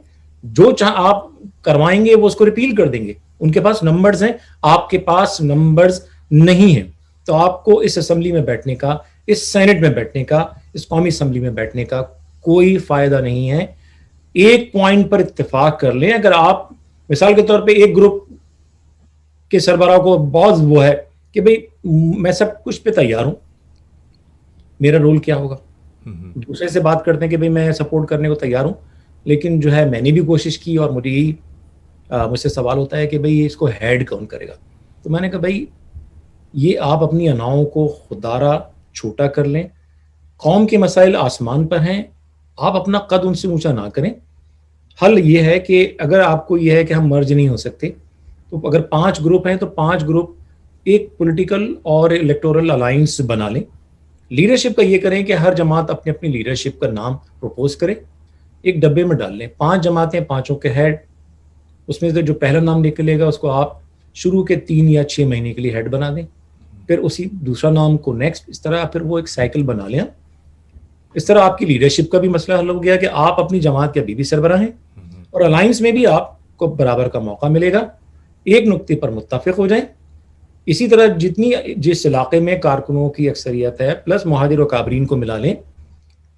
جو آپ کروائیں گے وہ اس کو ریپیل کر دیں گے. ان کے پاس نمبرز ہیں, آپ کے پاس نمبرز نہیں ہیں. تو آپ کو اس اسمبلی میں بیٹھنے کا, اس سینٹ میں بیٹھنے کا, اس قومی اسمبلی میں بیٹھنے کا کوئی فائدہ نہیں ہے. ایک پوائنٹ پر اتفاق کر لیں. اگر آپ مثال کے طور پہ ایک گروپ کے سربراہ کو بہت وہ ہے کہ بھئی میں سب کچھ پہ تیار ہوں, میرا رول کیا ہوگا. دوسرے سے بات کرتے ہیں کہ بھئی میں سپورٹ کرنے کو تیار ہوں, لیکن جو ہے میں نے بھی کوشش کی اور مجھے یہی مجھ سے سوال ہوتا ہے کہ بھئی اس کو ہیڈ کون کرے گا. تو میں نے کہا بھئی یہ آپ اپنی اناؤں کو خوددارا چھوٹا کر لیں. قوم کے مسائل آسمان پر ہیں, آپ اپنا قد ان سے اونچا نہ کریں. حل یہ ہے کہ اگر آپ کو یہ ہے کہ ہم مرج نہیں ہو سکتے, تو اگر 5 گروپ ہیں تو 5 گروپ ایک پولیٹیکل اور الیکٹورل الائنس بنا لیں. لیڈرشپ کا یہ کریں کہ ہر جماعت اپنی اپنی لیڈرشپ کا نام پروپوز کرے, ایک ڈبے میں ڈال لیں. 5 جماعتیں, 5 کے ہیڈ, اس میں سے جو پہلا نام نکلے گا اس کو آپ شروع کے 3 یا 6 مہینے کے لیے ہیڈ بنا دیں, پھر اسی دوسرا نام کو نیکسٹ, اس طرح پھر وہ ایک سائیکل بنا لیں. اس طرح آپ کی لیڈرشپ کا بھی مسئلہ حل ہو گیا کہ آپ اپنی جماعت کے ابھی بھی سربراہ ہیں, اور الائنس میں بھی آپ کو برابر کا موقع ملے گا. ایک نقطے پر متفق ہو جائیں. اسی طرح جتنی جس علاقے میں کارکنوں کی اکثریت ہے پلس مہاجر و کابرین کو ملا لیں,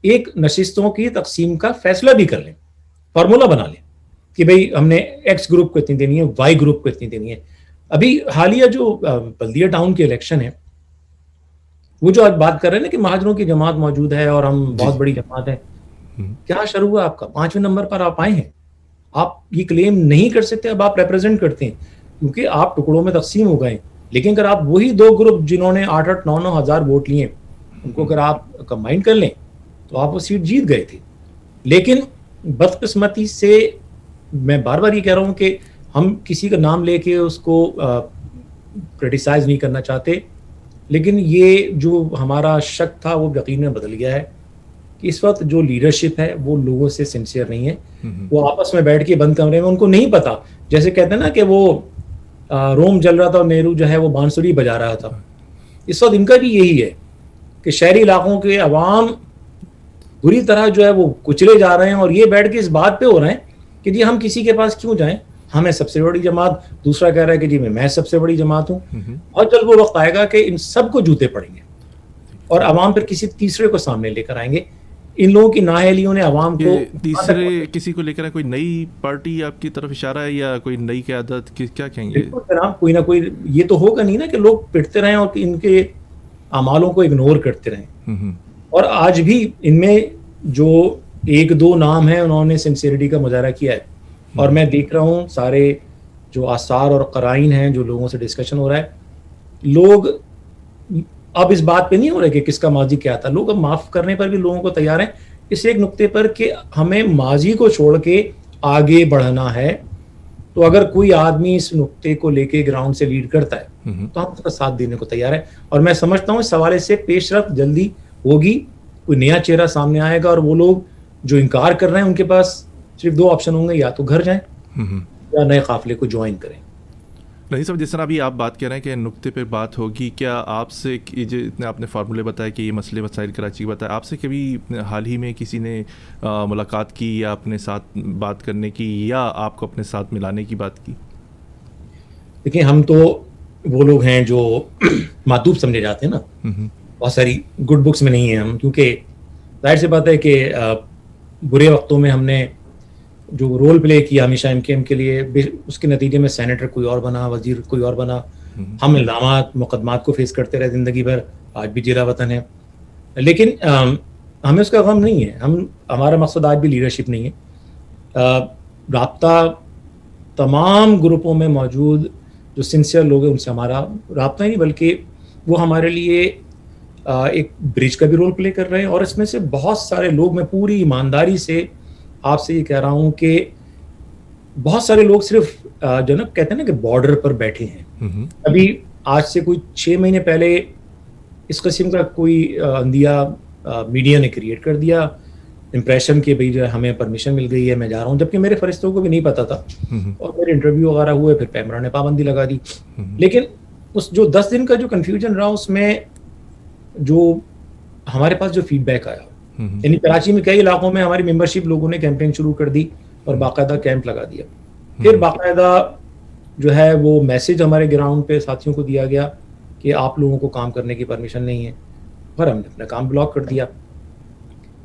ایک نشستوں کی تقسیم کا فیصلہ بھی کر لیں, فارمولا بنا لیں کہ بھئی ہم نے ایکس گروپ کو اتنی دینی ہے, وائی گروپ کو اتنی دینی ہے. ابھی حالیہ جو بلدیہ ٹاؤن کے الیکشن ہے، وہ جو آج بات کر رہے ہیں نا کہ مہاجروں کی جماعت موجود ہے اور ہم بہت بڑی جماعت ہے، کیا شروع ہوا آپ کا؟ 5ویں نمبر پر آپ آئے ہیں. آپ یہ کلیم نہیں کر سکتے اب آپ ریپرزینٹ کرتے ہیں کیونکہ آپ ٹکڑوں میں تقسیم ہو گئے. لیکن اگر آپ وہی 2 گروپ جنہوں نے 8-8 9-9 ہزار ووٹ لیے ان کو اگر آپ کمبائن کر لیں تو آپ وہ سیٹ جیت گئے تھے. لیکن بدقسمتی سے میں بار بار یہ کہہ رہا ہوں کہ ہم کسی کا نام لے کے اس کو کرٹیسائز نہیں کرنا چاہتے، لیکن یہ جو ہمارا شک تھا وہ یقین میں بدل گیا ہے کہ اس وقت جو لیڈرشپ ہے وہ لوگوں سے سنسیئر نہیں ہے. وہ آپس میں بیٹھ کے بند کمرے میں، ان کو نہیں پتا، جیسے کہتے ہیں نا کہ وہ روم جل رہا تھا اور نہرو جو ہے وہ بانسری بجا رہا تھا. اس وقت ان کا بھی یہی ہے کہ شہری علاقوں کے عوام بری طرح جو ہے وہ کچلے جا رہے ہیں اور یہ بیٹھ کے اس بات پہ ہو رہے ہیں کہ جی ہم کسی کے پاس کیوں جائیں، ہمیں سب سے بڑی جماعت، دوسرا کہہ رہا ہے کہ جی میں سب سے بڑی جماعت ہوں. اور جب وہ وقت آئے گا کہ ان سب کو جوتے پڑیں گے اور عوام پھر کسی تیسرے کو سامنے لے کر آئیں گے. ان لوگوں کی نااہلیوں نے عوام کو تیسرے کسی کو لے کر کوئی نئی پارٹی آپ کی طرف اشارہ ہے یا کوئی نئی قیادت، کیا کہیں گے؟ جناب کوئی نہ کوئی یہ تو ہوگا نہیں نا کہ لوگ پٹتے رہیں اور ان کے اعمالوں کو اگنور کرتے رہیں. اور آج بھی ان میں جو 1-2 نام ہیں انہوں نے سنسیئرٹی کا مظاہرہ کیا ہے اور میں دیکھ رہا ہوں سارے جو آثار اور قرائن ہیں جو لوگوں سے ڈسکشن ہو رہا ہے، لوگ اب اس بات پہ نہیں ہو رہے کہ کس کا ماضی کیا تھا. لوگ اب معاف کرنے پر بھی لوگوں کو تیار ہیں اس ایک نقطے پر کہ ہمیں ماضی کو چھوڑ کے آگے بڑھنا ہے. تو اگر کوئی آدمی اس نقطے کو لے کے گراؤنڈ سے لیڈ کرتا ہے تو ہم اس کا ساتھ دینے کو تیار ہے. اور میں سمجھتا ہوں اس حوالے سے پیش رفت جلدی ہوگی، کوئی نیا چہرہ سامنے آئے گا اور وہ لوگ جو انکار کر رہے ہیں ان کے پاس صرف 2 آپشن ہوں گے، یا تو گھر جائیں یا نئے قافلے کو جوائن کریں. نہیں صاحب، جس طرح ابھی آپ بات کر رہے ہیں کہ نقطے پہ بات ہوگی، کیا آپ سے جو اتنے آپ نے فارمولے بتایا کہ یہ مسئلے مسائل کراچی کے بتایا، آپ سے کبھی حال ہی میں کسی نے ملاقات کی یا اپنے ساتھ بات کرنے کی یا آپ کو اپنے ساتھ ملانے کی بات کی؟ دیکھیں ہم تو وہ لوگ ہیں جو معطوف سمجھے جاتے ہیں نا، بہت ساری گڈ بکس میں نہیں ہیں ہم، کیونکہ ظاہر سی بات ہے کہ برے وقتوں میں ہم نے جو رول پلے کیا ہمیشہ MKM کے لیے، اس کے نتیجے میں سینیٹر کوئی اور بنا، وزیر کوئی اور بنا، ہم الزامات مقدمات کو فیس کرتے رہے زندگی بھر، آج بھی جیرا وطن ہے. لیکن ہمیں اس کا غم نہیں ہے. ہمارا مقصد آج بھی لیڈرشپ نہیں ہے. رابطہ تمام گروپوں میں موجود جو سنسیئر لوگ ہیں ان سے ہمارا رابطہ ہی نہیں، بلکہ وہ ہمارے لیے ایک برج کا بھی رول پلے کر رہے ہیں. اور اس میں سے بہت سارے لوگ، میں پوری ایمانداری سے آپ سے یہ کہہ رہا ہوں کہ بہت سارے لوگ صرف جو نا کہتے ہیں نا کہ بارڈر پر بیٹھے ہیں. ابھی آج سے کوئی 6 مہینے پہلے اس قسم کا کوئی اندیا میڈیا نے کریٹ کر دیا امپریشن کہ بھائی جو ہے ہمیں پرمیشن مل گئی ہے، میں جا رہا ہوں، جبکہ میرے فرشتوں کو بھی نہیں پتا تھا. اور میرے انٹرویو وغیرہ ہوئے، پھر پیمرا نے پابندی لگا دی. لیکن اس جو 10 دن کا جو کنفیوژن رہا اس میں جو ہمارے پاس جو فیڈ بیک آیا، یعنی کراچی میں کئی علاقوں میں ہماری ممبرشپ لوگوں نے کیمپین شروع کر دی اور باقاعدہ کیمپ لگا دیا. پھر باقاعدہ جو ہے وہ میسج ہمارے گراؤنڈ پہ ساتھیوں کو دیا گیا کہ آپ لوگوں کو کام کرنے کی پرمیشن نہیں ہے، پر ہم نے اپنا کام بلاک کر دیا.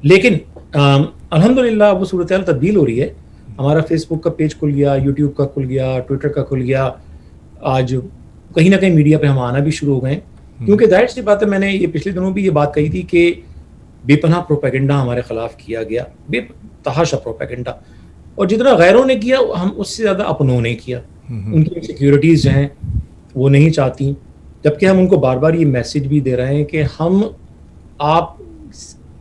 لیکن الحمدللہ وہ صورتحال تبدیل ہو رہی ہے. ہمارا فیس بک کا پیج کھل گیا، یوٹیوب کا کھل گیا، ٹویٹر کا کھل گیا. آج کہیں نہ کہیں میڈیا پہ ہم آنا بھی شروع ہو گئے، کیونکہ ظاہر سی بات ہے، میں نے یہ پچھلے دنوں بھی یہ بات کہی تھی کہ بے پناہ پروپیگنڈا ہمارے خلاف کیا گیا، بے تحاشا پروپیگنڈا، اور جتنا غیروں نے کیا ہم اس سے زیادہ اپنوں نے کیا. ان کی سیکیورٹیز جو ہیں وہ نہیں چاہتی، جبکہ ہم ان کو بار بار یہ میسج بھی دے رہے ہیں کہ ہم آپ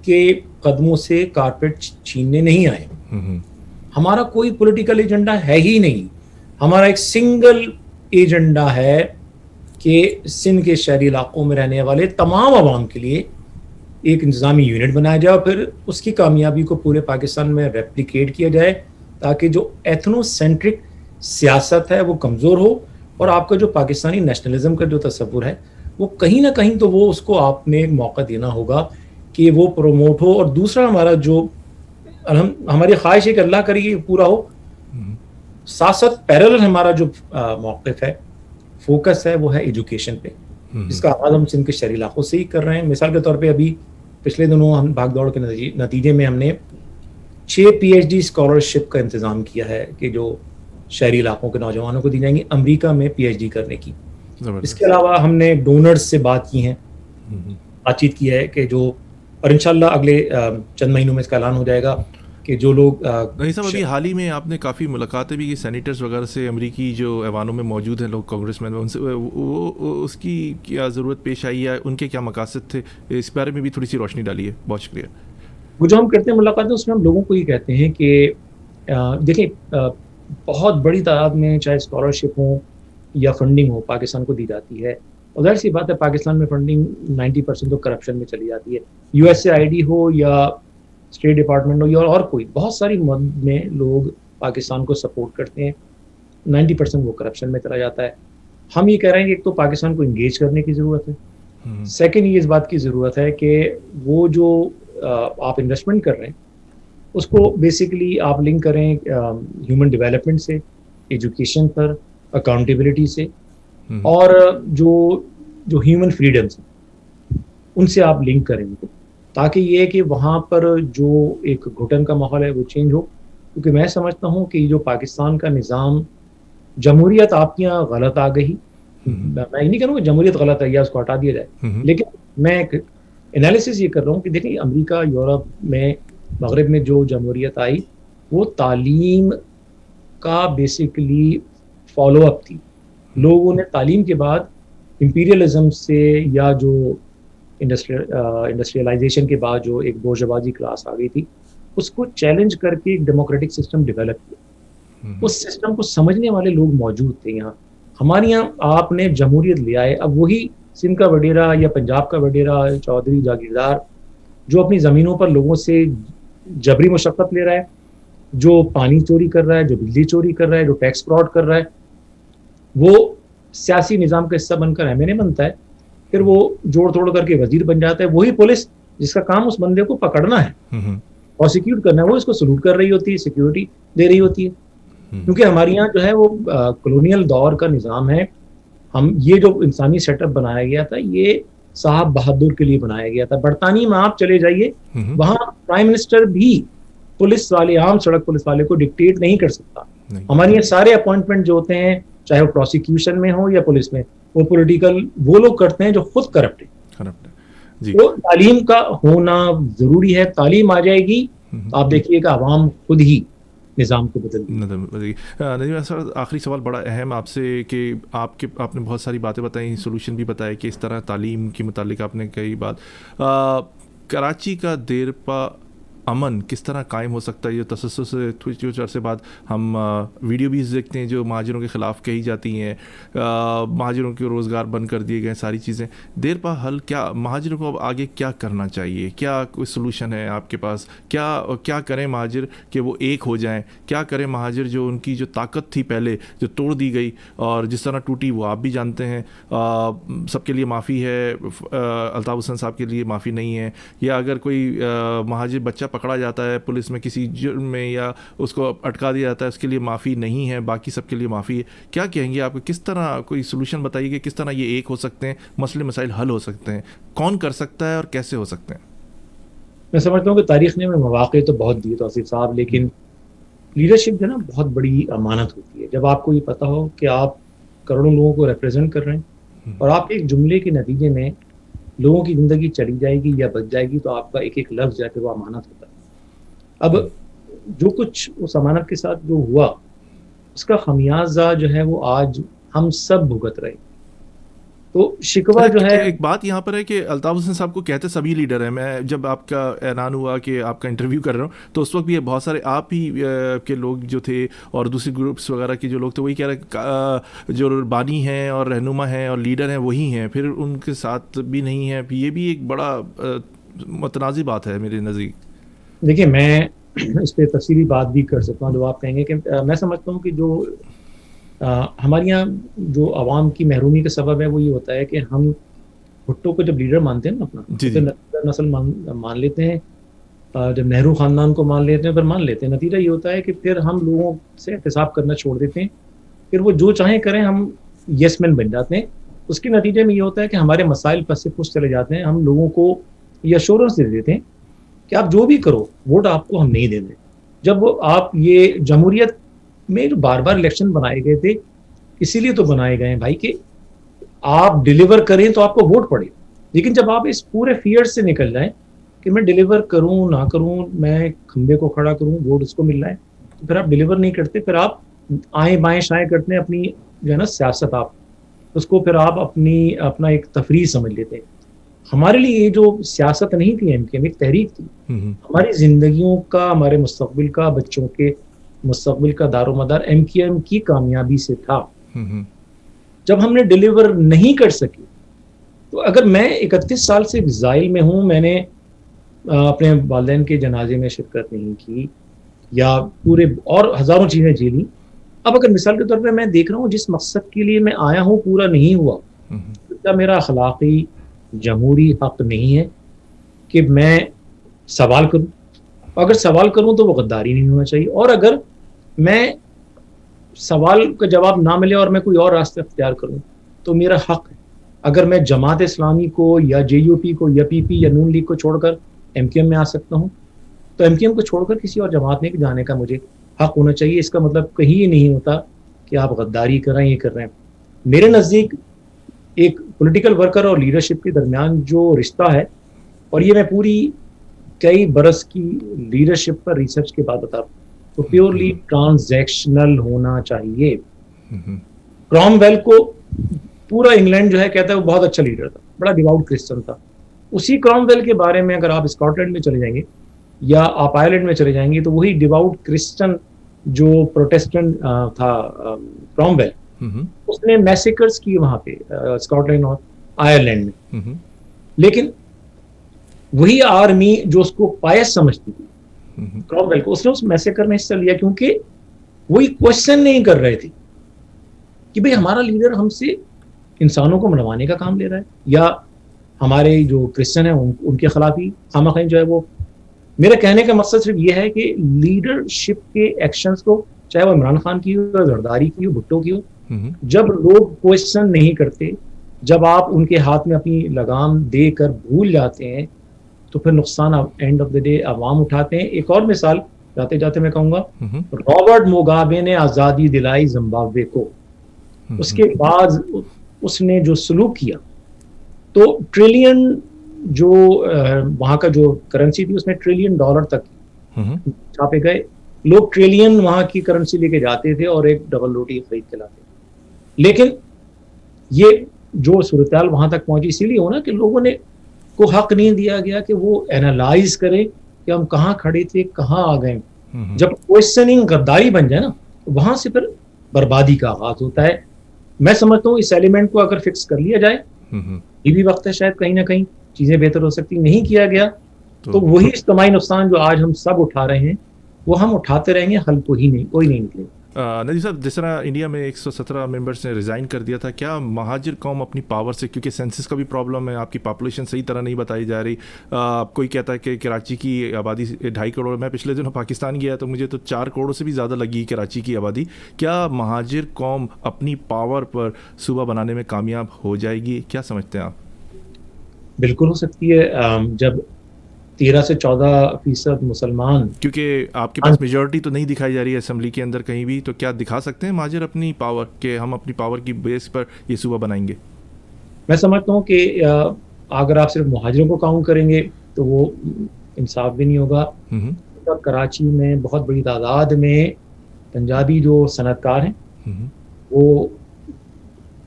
کے قدموں سے کارپیٹ چھیننے نہیں آئے. ہمارا کوئی پولیٹیکل ایجنڈا ہے ہی نہیں. ہمارا ایک سنگل ایجنڈا ہے کہ سندھ کے شہری علاقوں میں رہنے والے تمام عوام کے لیے ایک انتظامی یونٹ بنایا جائے اور پھر اس کی کامیابی کو پورے پاکستان میں ریپلیکیٹ کیا جائے، تاکہ جو ایتھنو سینٹرک سیاست ہے وہ کمزور ہو اور آپ کا جو پاکستانی نیشنلزم کا جو تصور ہے وہ کہیں نہ کہیں تو وہ اس کو آپ نے ایک موقع دینا ہوگا کہ وہ پروموٹ ہو. اور دوسرا ہمارا جو ہماری خواہش ہے کہ اللہ کرے یہ پورا ہو، ساتھ ساتھ پیرلل ہمارا جو موقف ہے، فوکس ہے، وہ ہے ایجوکیشن پہ، جس کا آغاز ہم سندھ کے شہری علاقوں سے ہی کر رہے ہیں. مثال کے طور پہ ابھی پچھلے دنوں ہم بھاگ دوڑ کے نتیجے میں ہم نے 6 PhD اسکالرشپ کا انتظام کیا ہے کہ جو شہری علاقوں کے نوجوانوں کو دی جائیں گی امریکہ میں پی ایچ ڈی کرنے کی. زبردست. اس کے علاوہ ہم نے ڈونرز سے بات کی ہیں, بات چیت کی ہے کہ جو, اور انشاءاللہ اگلے چند مہینوں میں اس کا اعلان ہو جائے گا کہ جو لوگ نہیں صاحب, ابھی حال ہی میں آپ نے کافی ملاقاتیں بھی کی سینیٹرز وغیرہ سے, امریکی جو ایوانوں میں موجود ہیں لوگ, کانگریس مین, ان سے اس کی کیا ضرورت پیش آئی ہے, ان کے کیا مقاصد تھے, اس بارے میں بھی تھوڑی سی روشنی ڈالیے. بہت شکریہ. وہ جو ہم کرتے ہیں ملاقاتیں, اس میں ہم لوگوں کو یہ کہتے ہیں کہ دیکھیں بہت بڑی تعداد میں چاہے اسکالرشپ ہو یا فنڈنگ ہو پاکستان کو دی جاتی ہے, اور ظاہر سی بات ہے پاکستان میں فنڈنگ 90% تو کرپشن میں چلی جاتی ہے. U S A I D ہو یا اسٹیٹ ڈپارٹمنٹ ہو یا اور کوئی, بہت ساری مد میں لوگ پاکستان کو سپورٹ کرتے ہیں, 90% وہ کرپشن میں چلا جاتا ہے. ہم یہ کہہ رہے ہیں کہ ایک تو پاکستان کو انگیج کرنے کی ضرورت ہے, سیکنڈ یہ اس بات کی ضرورت ہے کہ وہ جو آپ انویسٹمنٹ کر رہے ہیں اس کو بیسیکلی آپ لنک کریں ہیومن ڈیولپمنٹ سے, ایجوکیشن پر, اکاؤنٹیبلٹی سے, اور جو ہیومن فریڈمس ہیں ان سے آپ لنک کریں ان کو, تاکہ یہ کہ وہاں پر جو ایک گھٹن کا ماحول ہے وہ چینج ہو. کیونکہ میں سمجھتا ہوں کہ جو پاکستان کا نظام, جمہوریت آپ کے یہاں غلط آ گئی, میں یہ نہیں کروں کہ جمہوریت غلط ہے یا اس کو ہٹا دیا جائے, لیکن میں ایک انالیسس یہ کر رہا ہوں کہ دیکھیں امریکہ, یورپ میں, مغرب میں جو جمہوریت آئی وہ تعلیم کا بیسیکلی فالو اپ تھی. لوگوں نے تعلیم کے بعد امپیریلزم سے یا جو انڈسٹریلائزیشن کے بعد جو ایک بورژوازی کلاس آ گئی تھی اس کو چیلنج کر کے ایک ڈیموکریٹک سسٹم ڈیولپ کیا. اس سسٹم کو سمجھنے والے لوگ موجود تھے یہاں. ہمارے یہاں آپ نے جمہوریت لے آئے, اب وہی سندھ کا وڈیرا یا پنجاب کا وڈیرا, چودھری, جاگیردار, جو اپنی زمینوں پر لوگوں سے جبری مشقت لے رہا ہے, جو پانی چوری کر رہا ہے, جو بجلی چوری کر رہا ہے, جو ٹیکس فراڈ کر رہا ہے, وہ سیاسی نظام کا حصہ بن کر ایم این اے بنتا ہے, پھر وہ جوڑ توڑ کر کے وزیر بن جاتا ہے. وہی پولیس جس کا کام اس بندے کو پکڑنا ہے, پروسیکیوٹ کرنا ہے, وہ اس کو سلوٹ کر رہی ہوتی ہے, سیکیورٹی دے رہی ہوتی ہے. کیونکہ ہمارے یہاں جو ہے وہ کلونیل دور کا نظام ہے. ہم یہ جو انسانی سیٹ اپ بنایا گیا تھا یہ صاحب بہادر کے لیے بنایا گیا تھا. برطانیہ میں آپ چلے جائیے, وہاں پرائم منسٹر بھی پولیس والے, عام سڑک پولیس والے کو ڈکٹیٹ نہیں کر سکتا. ہمارے یہ سارے اپوائنٹمنٹ جو ہوتے ہیں چاہے وہ پروسیکیوشن میں ہو یا پولیس میں, وہ پولیٹیکل وہ لوگ کرتے ہیں جو خود کرپٹ ہیں. تو تعلیم کا ہونا ضروری ہے. تعلیم آ جائے گی آپ دیکھیے کہ عوام خود ہی نظام کو بدل دیں. ندیم سر, آخری سوال بڑا اہم آپ سے کہ آپ نے بہت ساری باتیں بتائیں, سولوشن بھی بتایا کہ اس طرح تعلیم کے متعلق آپ نے کئی بات. کراچی کا دیرپا امن کس طرح قائم ہو سکتا ہے؟ یہ تسلسل سے کچھ عرصے بعد ہم ویڈیو بھی دیکھتے ہیں جو مہاجروں کے خلاف کہی جاتی ہیں, مہاجروں کے روزگار بند کر دیے گئے, ساری چیزیں. دیرپا حل کیا, مہاجروں کو اب آگے کیا کرنا چاہیے, کیا کوئی سلوشن ہے آپ کے پاس؟ کیا کریں مہاجر کہ وہ ایک ہو جائیں؟ کیا کریں مہاجر جو ان کی جو طاقت تھی پہلے جو توڑ دی گئی اور جس طرح ٹوٹی وہ آپ بھی جانتے ہیں. سب کے لیے معافی ہے, الطاف حسین صاحب کے لیے معافی نہیں ہے. یا اگر کوئی مہاجر بچہ پکڑا جاتا ہے پولیس میں کسی جرم میں یا اس کو اٹکا دیا جاتا ہے, اس کے لیے معافی نہیں ہے, باقی سب کے لیے معافی ہے. کیا کہیں گے آپ کو, کس طرح کوئی سولوشن بتائیے کہ کس طرح یہ ایک ہو سکتے ہیں, مسئلے مسائل حل ہو سکتے ہیں, کون کر سکتا ہے اور کیسے ہو سکتے ہیں؟ میں سمجھتا ہوں کہ تاریخ نے ہمیں مواقع تو بہت دیے توصیف صاحب, لیکن لیڈرشپ جو ہے نا بہت بڑی امانت ہوتی ہے. جب آپ کو یہ پتا ہو کہ آپ کروڑوں لوگوں کو ریپرزینٹ کر رہے ہیں اور آپ ایک جملے کے نتیجے میں لوگوں کی زندگی چلی جائے گی یا بچ جائے گی, تو آپ کا ایک ایک لفظ جا کے وہ امانت ہوتا ہے. اب جو کچھ اس امانت کے ساتھ جو ہوا اس کا خمیازہ جو ہے وہ آج ہم سب بھگت رہے ہیں. تو شکوہ جو ہے, ایک بات یہاں پر ہے کہ الطاف حسین صاحب کو کہتے سبھی لیڈر ہیں. میں جب آپ کا اعلان ہوا کہ آپ کا انٹرویو کر رہا ہوں تو اس وقت بھی بہت سارے آپ ہی کے لوگ جو تھے اور دوسری گروپس وغیرہ کے جو لوگ تھے وہی کہہ رہے جو بانی ہیں اور رہنما ہیں اور لیڈر ہیں وہی ہیں, پھر ان کے ساتھ بھی نہیں ہیں. یہ بھی ایک بڑا متنازع بات ہے میرے نزدیک. دیکھیں میں اس پہ تفصیلی بات بھی کر سکتا ہوں. جو آپ کہیں گے کہ میں سمجھتا ہوں کہ جو ہمارے یہاں جو عوام کی محرومی کا سبب ہے وہ یہ ہوتا ہے کہ ہم بھٹو کو جب لیڈر مانتے ہیں نا اپنا نسل مان لیتے ہیں, جب نہرو خاندان کو مان لیتے ہیں پھر مان لیتے ہیں, نتیجہ یہ ہوتا ہے کہ پھر ہم لوگوں سے احتساب کرنا چھوڑ دیتے ہیں. پھر وہ جو چاہیں کریں, ہم یس مین بن جاتے ہیں. اس کے نتیجے میں یہ ہوتا ہے کہ ہمارے مسائل پس سے پش چلے جاتے ہیں. ہم لوگوں کو یہ ایشورنس دے دیتے ہیں کہ آپ جو بھی کرو ووٹ آپ کو ہم نہیں دیں گے. جب آپ یہ جمہوریت میں جو بار بار الیکشن بنائے گئے تھے اسی لیے تو بنائے گئے ہیں بھائی کہ آپ ڈیلیور کریں تو آپ کو ووٹ پڑے. لیکن جب آپ اس پورے فیئر سے نکل جائیں کہ میں ڈیلیور کروں نہ کروں, میں کھمبے کو کھڑا کروں, ووٹ اس کو مل رہا ہے, تو پھر آپ ڈیلیور نہیں کرتے, پھر آپ آئیں بائیں شائیں کرتے ہیں اپنی جو ہے نا سیاست, آپ اس کو پھر آپ اپنا ایک تفریح سمجھ لیتے ہیں. ہمارے لیے یہ جو سیاست نہیں تھی MKM, ایک تحریک تھی. ہماری زندگیوں کا, ہمارے مستقبل کا, بچوں کے مستقبل کا دار و مدار MKM کی کامیابی سے تھا. جب ہم نے ڈیلیور نہیں کر سکے, تو اگر میں 31 سال سے ایگزائل میں ہوں, میں نے اپنے والدین کے جنازے میں شرکت نہیں کی یا پورے اور ہزاروں چیزیں جھیلی. اب اگر مثال کے طور پہ میں دیکھ رہا ہوں جس مقصد کے لیے میں آیا ہوں پورا نہیں ہوا, تو کیا میرا اخلاقی جمہوری حق نہیں ہے کہ میں سوال کروں؟ اگر سوال کروں تو وہ غداری نہیں ہونا چاہیے, اور اگر میں سوال کا جواب نہ ملے اور میں کوئی اور راستہ اختیار کروں تو میرا حق ہے. اگر میں جماعت اسلامی کو یا JUP کو یا PP یا نون لیگ کو چھوڑ کر MKM میں آ سکتا ہوں, تو MKM کو چھوڑ کر کسی اور جماعت میں جانے کا مجھے حق ہونا چاہیے. اس کا مطلب کہیں یہ نہیں ہوتا کہ آپ غداری کر رہے ہیں, یہ کر رہے ہیں. میرے نزدیک ایک پولیٹیکل ورکر اور لیڈرشپ کے درمیان جو رشتہ ہے, اور یہ میں پوری کئی برس کی لیڈرشپ پر ریسرچ کے بعد بتا رہا ہوں, تو پیورلی ٹرانزیکشنل ہونا چاہیے. کرام ویل کو پورا انگلینڈ جو ہے کہتا ہے وہ بہت اچھا لیڈر تھا, بڑا ڈیواؤٹ کرسچن تھا. اسی کرام ویل کے بارے میں اگر آپ اسکاٹ لینڈ میں چلے جائیں گے یا آپ آئرلینڈ میں چلے جائیں گے, تو وہی ڈیواؤٹ کرسچن جو پروٹیسٹنٹ تھا کرام ویل, اس نے میسیکرز کی وہاں پہ اسکاٹ لینڈ اور آئرلینڈ میں. لیکن وہی آرمی جو اس کو پائس سمجھتی تھی کرام ویل کو, اس نے اس میسیکر میں حصہ لیا کیونکہ وہی کوشچن نہیں کر رہے تھے کہ بھئی ہمارا لیڈر ہم سے انسانوں کو منوانے کا کام لے رہا ہے, یا ہمارے جو کرسچن ہیں ان کے خلاف ہی خامخواہ جو ہے وہ. میرا کہنے کا مقصد صرف یہ ہے کہ لیڈرشپ کے ایکشنز کو, چاہے وہ عمران خان کی ہو, زرداری کی ہو, بھٹو کی ہو, جب لوگ کوشچن نہیں کرتے, جب آپ ان کے ہاتھ میں اپنی لگام دے کر بھول جاتے ہیں, تو پھر نقصان اینڈ آف دا ڈے عوام اٹھاتے ہیں. ایک اور مثال جاتے جاتے میں کہوں گا, رابرٹ موگابے نے آزادی دلائی زمبابوے کو, اس کے بعد اس نے جو سلوک کیا, تو ٹریلین جو وہاں کا جو کرنسی تھی اس میں $1 ٹریلین تک چھاپے گئے. لوگ ٹریلین وہاں کی کرنسی لے کے جاتے تھے اور ایک ڈبل روٹی خرید کے لاتے. لیکن یہ جو صورتحال وہاں تک پہنچی اسی لیے ہونا کہ لوگوں نے کو حق نہیں دیا گیا کہ وہ اینالائز کرے کہ ہم کہاں کھڑے تھے, کہاں آ گئے. جب کوشچننگ غداری بن جائے نا, وہاں سے پھر بربادی کا آغاز ہوتا ہے. میں سمجھتا ہوں اس ایلیمنٹ کو اگر فکس کر لیا جائے, یہ بھی وقت ہے شاید کہیں نہ کہیں چیزیں بہتر ہو سکتی. نہیں کیا گیا تو وہی اجتماعی نقصان جو آج ہم سب اٹھا رہے ہیں وہ ہم اٹھاتے رہیں گے, حل کوئی نہیں نکلے. ندیم صاحب, جس طرح انڈیا میں 117 ممبرس نے ریزائن کر دیا تھا, کیا مہاجر قوم اپنی پاور سے, کیونکہ سینسس کا بھی پرابلم ہے, آپ کی پاپولیشن صحیح طرح نہیں بتائی جا رہی, کوئی کہتا ہے کہ کراچی کی آبادی 2.5 کروڑ, میں پچھلے دنوں پاکستان گیا تو مجھے تو 4 کروڑوں سے بھی زیادہ لگی کراچی کی آبادی. کیا مہاجر قوم اپنی پاور پر صوبہ بنانے میں کامیاب ہو جائے گی؟ کیا سمجھتے ہیں آپ؟ بالکل ہو سکتی ہے. جب 13 سے 14% مسلمان, کیونکہ آپ کے پاس میجورٹی تو نہیں دکھائی جا رہی ہے اسمبلی کے اندر کہیں بھی, تو کیا دکھا سکتے ہیں مہاجر اپنی پاور کہ ہم اپنی پاور کی بیس پر یہ صوبہ بنائیں گے؟ میں سمجھتا ہوں کہ اگر آپ صرف مہاجروں کو کاؤنٹ کریں گے تو وہ انصاف بھی نہیں ہوگا. کراچی میں بہت بڑی تعداد میں پنجابی جو صنعت کار ہیں وہ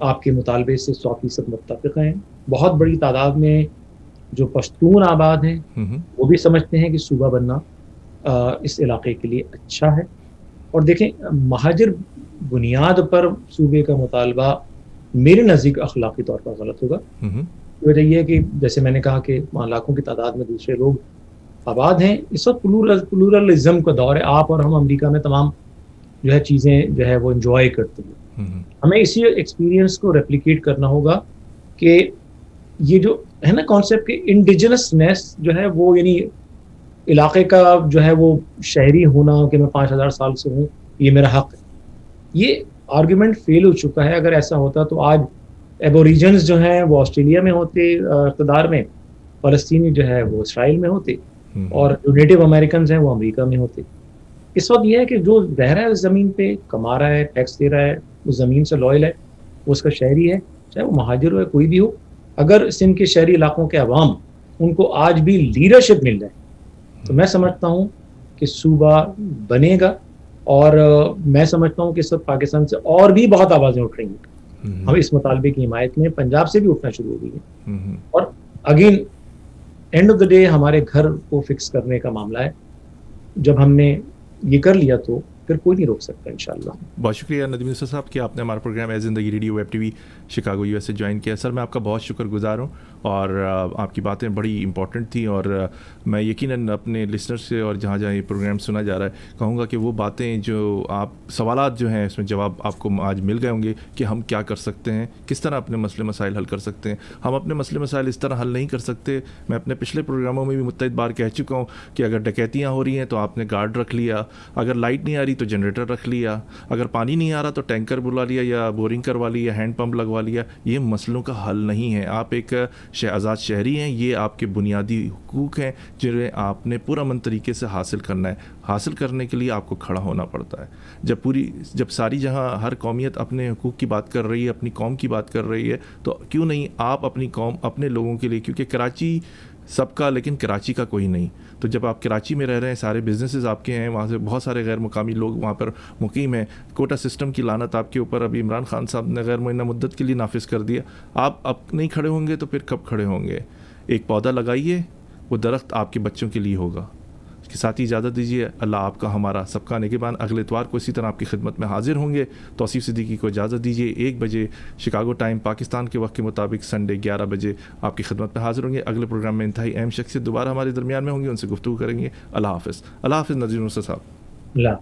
آپ کے مطالبے سے 100% متفق ہیں. بہت بڑی تعداد میں جو پشتون آباد ہیں وہ بھی سمجھتے ہیں کہ صوبہ بننا اس علاقے کے لیے اچھا ہے. اور دیکھیں, مہاجر بنیاد پر صوبے کا مطالبہ میرے نزدیک اخلاقی طور پر غلط ہوگا. وجہ یہ ہے کہ جیسے میں نے کہا کہ لاکھوں کی تعداد میں دوسرے لوگ آباد ہیں. اس وقت پلورلزم کا دور ہے. آپ اور ہم امریکہ میں تمام جو ہے چیزیں جو ہے وہ انجوائے کرتے ہیں. ہمیں اسی ایکسپیرینس کو ریپلیکیٹ کرنا ہوگا کہ یہ جو ہے نا کانسیپٹ کہ انڈیجنسنیس جو ہے وہ, یعنی علاقے کا جو ہے وہ شہری ہونا کہ میں 5000 سال سے ہوں, یہ میرا حق ہے, یہ آرگیومنٹ فیل ہو چکا ہے. اگر ایسا ہوتا تو آج ایبوریجنز جو ہیں وہ آسٹریلیا میں ہوتے اقتدار میں, فلسطینی جو ہے وہ اسرائیل میں ہوتے, اور جو نیٹو امریکنز ہیں وہ امریکہ میں ہوتے. اس وقت یہ ہے کہ جو رہ رہا ہے اس زمین پہ، کما رہا ہے، ٹیکس دے رہا ہے، اس زمین سے لائل ہے، وہ اس کا شہری ہے، چاہے وہ مہاجر ہو یا کوئی بھی ہو. اگر سندھ کے شہری علاقوں کے عوام ان کو آج بھی لیڈرشپ مل جائے تو میں سمجھتا ہوں کہ صوبہ بنے گا. اور میں سمجھتا ہوں کہ اس وقت پاکستان سے اور بھی بہت آوازیں اٹھ رہی ہیں. ہم اس مطالبے کی حمایت میں پنجاب سے بھی اٹھنا شروع ہو گئی ہے. اور again and of the day ہمارے گھر کو فکس کرنے کا معاملہ ہے. جب ہم نے یہ کر لیا تو پھر کوئی نہیں روک سکتا انشاءاللہ. بہت شکریہ ندیم یوسف صاحب کہ آپ نے ہمارا پروگرام اے زندگی radio web T V Chicago U S سے جوائن کیا. سر میں آپ کا بہت شکر گزار ہوں اور آپ کی باتیں بڑی امپورٹنٹ تھیں اور میں یقیناً اپنے لسنر سے اور جہاں جہاں یہ پروگرام سنا جا رہا ہے کہوں گا کہ وہ باتیں جو آپ سوالات جو ہیں اس میں جواب آپ کو آج مل گئے ہوں گے کہ ہم کیا کر سکتے ہیں, کس طرح اپنے مسئلے مسائل حل کر سکتے ہیں. ہم اپنے مسئلے مسائل اس طرح حل نہیں کر سکتے. میں اپنے پچھلے پروگراموں میں بھی متعدد بار کہہ چکا ہوں کہ اگر ڈکیتیاں ہو رہی ہیں تو آپ نے گارڈ رکھ لیا, اگر لائٹ نہیں آ رہی تو جنریٹر رکھ لیا, اگر پانی نہیں آ رہا تو ٹینکر بلا لیا یا بورنگ کروا لی یا ہینڈ پمپ لگوا لیا. یہ مسئلوں کا حل نہیں ہے. آپ ایک آزاد شہری ہیں, یہ آپ کے بنیادی حقوق ہیں جنہیں آپ نے پرامن طریقے سے حاصل کرنا ہے. حاصل کرنے کے لیے آپ کو کھڑا ہونا پڑتا ہے. جب ساری جہاں ہر قومیت اپنے حقوق کی بات کر رہی ہے, اپنی قوم کی بات کر رہی ہے, تو کیوں نہیں آپ اپنی قوم اپنے لوگوں کے لیے, کیونکہ کراچی سب کا لیکن کراچی کا کوئی نہیں. تو جب آپ کراچی میں رہ رہے ہیں, سارے بزنسز آپ کے ہیں, وہاں سے بہت سارے غیر مقامی لوگ وہاں پر مقیم ہیں. کوٹا سسٹم کی لعنت آپ کے اوپر ابھی عمران خان صاحب نے غیر معینہ مدت کے لیے نافذ کر دیا. آپ اب نہیں کھڑے ہوں گے تو پھر کب کھڑے ہوں گے؟ ایک پودا لگائیے, وہ درخت آپ کے بچوں کے لیے ہوگا. اس کے ساتھ ہی اجازت دیجیے. اللہ آپ کا ہمارا سب کا نگہبان. اگلے اتوار کو اسی طرح آپ کی خدمت میں حاضر ہوں گے. توصیف صدیقی کو اجازت دیجیے. 1 بجے شکاگو ٹائم پاکستان کے وقت کے مطابق سنڈے 11 بجے آپ کی خدمت میں حاضر ہوں گے. اگلے پروگرام میں انتہائی اہم شخصیت دوبارہ ہمارے درمیان میں ہوں گے, ان سے گفتگو کریں گے. اللہ حافظ. اللہ حافظ ندیم یوسف صاحب. اللہ